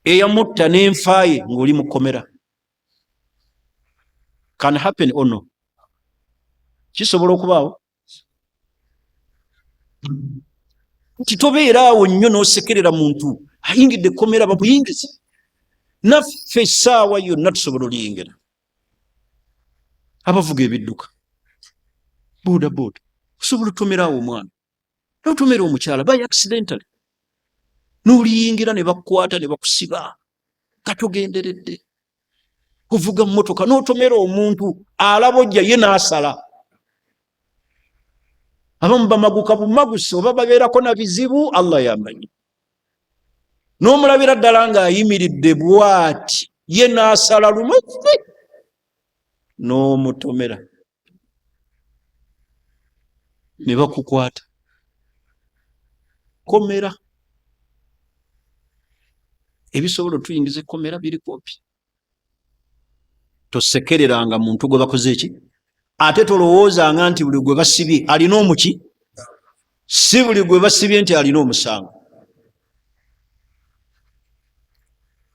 Eyamutta n'enfaaye ng'oli mu kkomera. Can happen or no? Kisobola okubaawo? Nti tobeera awo nnyo n'osekerera muntu ayingidde ekkomera babuyingize. Naffe essaawa yonna tusobola oliyingira. Abavuga ebidduka, buuda buuda, osobola otomera awo omwana n'otomera omukyala by accidentally, n'oliyingira ne bakkwata ne bakusiba katogenderedde. Ovuga mmotoka n'otomera omuntu alaba ojja ye n'asala. Abamu bamaguka bumaguse oba babeerako na bizibu, Allah yamanyi. N'omulabira ddala ng'ayimiridde bw'ati ye n'asala lumaze n'omutomera ne bakukwata. Komera. Ebisobola tuyingiza ekkomera biri kumpi. Tosekereranga muntu gwe bakoze eki? Ate tolowoozanga nti buli gwe basibye alina omuki? Si buli gwe basibye nti alina omusango.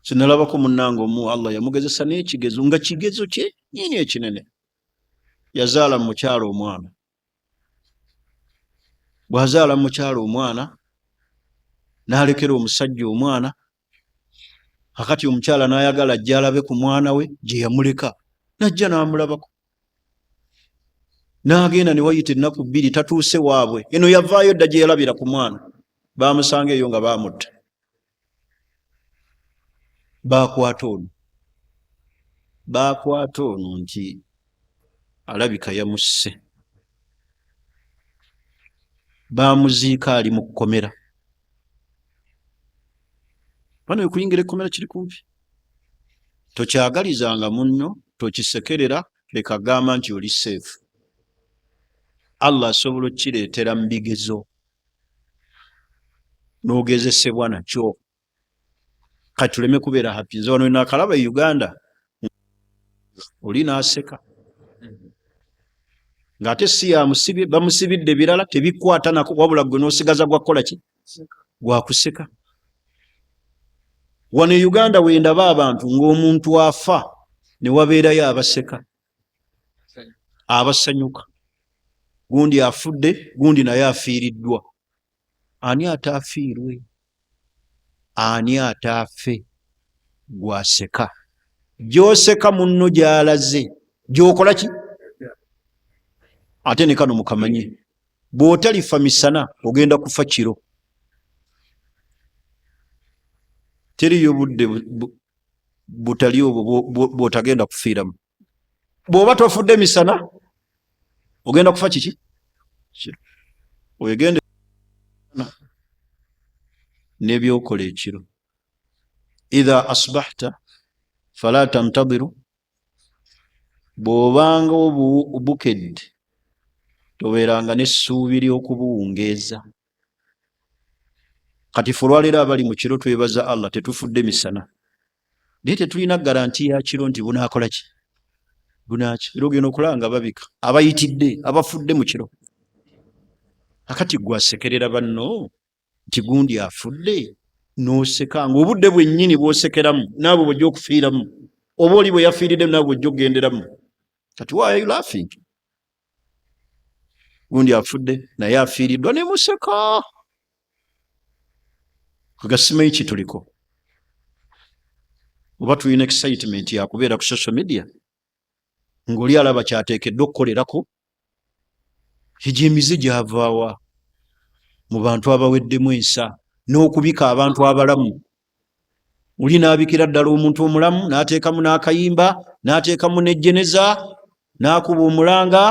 Sinalabako munnange omu Allah yamugezesa n'ekigezo nga kigezo kye nnyini ekinene. Yazaala mu mukyala omwana. Bw'azaala mu mukyala omwana n'alekera omusajja omwana, akati omukyala n'ayagala ajja alabe ku mwana we gye yamuleka, n'ajja n'amulabako. N'agenda ne wayita ennaku 2 tatuuse waabwe. Eno yavaayo dda gye yalabira ku mwana, baamusanga eyo nga baamutta. Baakwata ono nti alabika yamusse. Baamuziika ali mu kkomera. bano okuyingira ekkomera kiri kumpi. Tokyagalizanga munno, tokisekerera, leka gamba nti oli safe. Allah asobola okukireetera mu bigezo n'ogezesebwa nakyo. Kati tuleme kubeera happy. Nze wano nakalaba e Uganda oli n'aseka ng'ate si yamusibye, bamusibidde birala tebikwata nako, wabula gwe n'osigaza gwa kukola ki? Gwa kuseka. Wano e Uganda wendaba abantu ng'omuntu afa ne wabeerayo abaseka, abasanyuka, gundi afudde, gundi naye afiiriddwa. Ani ataafiirwe? Ani ataafe? Gwaseka. Gy'oseka munno gy'alaze gy'okola ki? Ate ne kano mukamanye, bw'otalifa misana ogenda kufa kiro. Teriyo budde butali obwo bw'otagenda kufiiramu. Bw'oba tofudde misana ogenda kufa kiki? Kiro. Wegende n'ebyokola ekiro. Idha asbahta fala tantadiru, bw'obanga obukedde tobeeranga n'essuubi ly'okubuwungeeza. Kati ffe olwaleero abali mu kiro twebaza Allah tetufudde misana, naye tetulina garanti ya kiro nti bunaakola ki? Bunaaki. Era ogenda okulaba nga babika abayitidde, abafudde mu kiro. Akati gwasekerera banno nti gundi afudde, n'oseka ng'obudde bwennyini bw'osekeramu naabwe bw'ojja okufiiramu, oba oli bwe yafiiriddemu naabwe bw'ojja okugenderamu. Kati why are you laughing? Gundi afudde naye afiiriddwa ne museka. Kugasimanyi ki tuliko? Oba tulina excitement ya kubeera ku social media ng'oli alaba kyateekeddwa okukolerako? Egyo emize gyavaawa mu bantu abaweddemu ensa n'okubika abantu abalamu. Oli n'abikira ddala omuntu omulamu n'ateekamu n'akayimba n'ateekamu n'ejjeneza n'akuba omulanga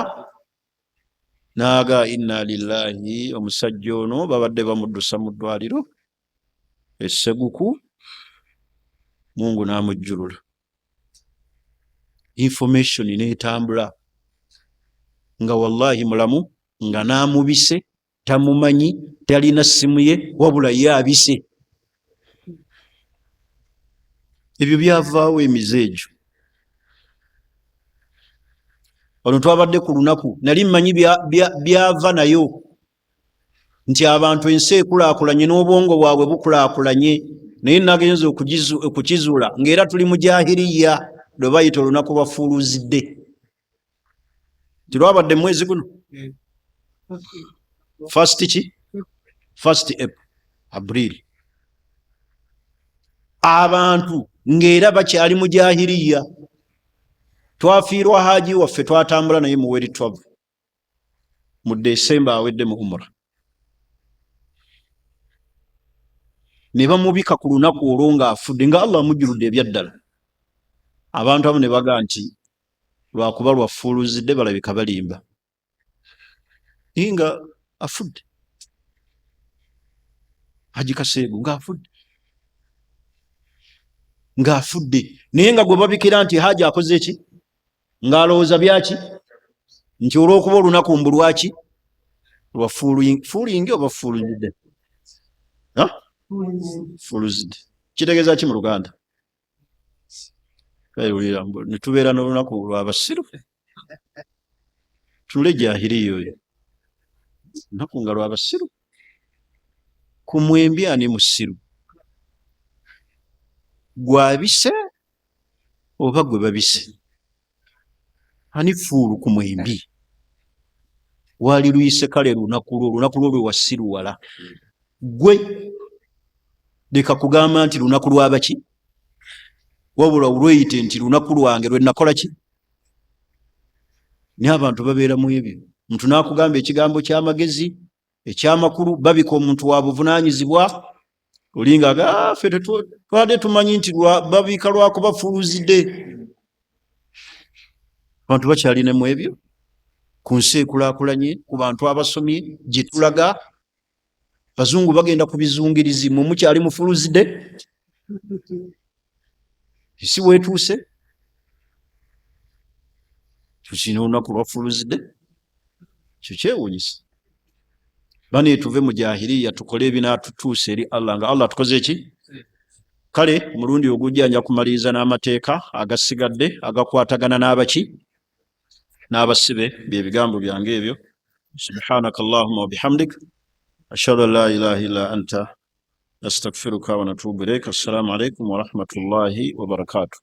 n'aga inna lillahi, omusajja ono babadde bamuddusa mu ddwaliro esseguku, Mungu n'amujjulula. Information n'etambula nga wallahi mulamu, nga n'amubise tamumanyi, talina ssimu ye, wabula ye abise. Ebyo byavaawo emize egyo. Wano twabadde ku lunaku, nali mmanyi byava nayo nti abantu ensi ekulaakulanye n'obwongo bwabwe bukulaakulanye, naye nagenza okukizuula ng'era tuli mu jahiriya, lwe bayita olunaku lwafuuluzidde. Tirwabadde mwezi guno first ki? First April. Abantu ng'era bakyali mu jahiriya. Twafiirwa haji waffe twatambula naye mu weri 12 mu December awedde mu umra. Ne bamubika ku lunaku olwo ng'afudde, nga Allah amujjuludde ebyaddala. Abantu abamu ne baga nti lwakuba lwafuuluzidde balabika balimba. Naye nga afudde. Haji Kaseegu ng'afudde. Ng'afudde. Naye nga gwe babikira nti Haji akoze ki? Ng'alowooza byaki? Nti olw'okuba olunaku mbu lwaki? Lwa fuulingi oba fuuluzidde? Fuuluzidde. Kitegeeza ki mu Luganda? Ne tubeera n'olunaku lw'abasiru. Tunule jahiriya oyo. Lunaku nga lw'abasiru. Ku mwembi ani musiru? Gwabise oba gwe babise? Ani fuulu ku mwembi? Waali luyise kale lunaku lwo lwe wasiruwala. Gwe leka kugamba nti lunaku lwabaki? Wabula olweyite nti lunaku lwange lwe nakola ki? Naye abantu babeera mu ebyo. Omuntu n'akugamba ekigambo ky'amagezi, eky'amakulu, babika omuntu wa buvunaanyizibwa, olinga ffe twabadde tumanyi nti babika lwakuba fuuluzidde. Abantu bakyalina mu ebyo. Ku nsi ekulaakulanye, ku bantu abasomye gye tulaga, Bazungu bagenda ku bizungirizi, mukyali mufuluzidde. isi wetuuse tukina olunaku lwafuluzidde kyo kyewunyisa bane tuve mu jahiliya tukole ebinatutuusa eri Allah nga Allah tukoze ki kale mulundi ogujja nja kumaliriza n'amateeka agasigadde agakwatagana n'abaki n'abasibe bye bigambo byange ebyo subhanaka allahumma wa bihamdik ashhadu an la ilaha illa anta nastaghfiruka wa natubu ilayk assalamu alaykum wa rahmatullahi wa barakatuh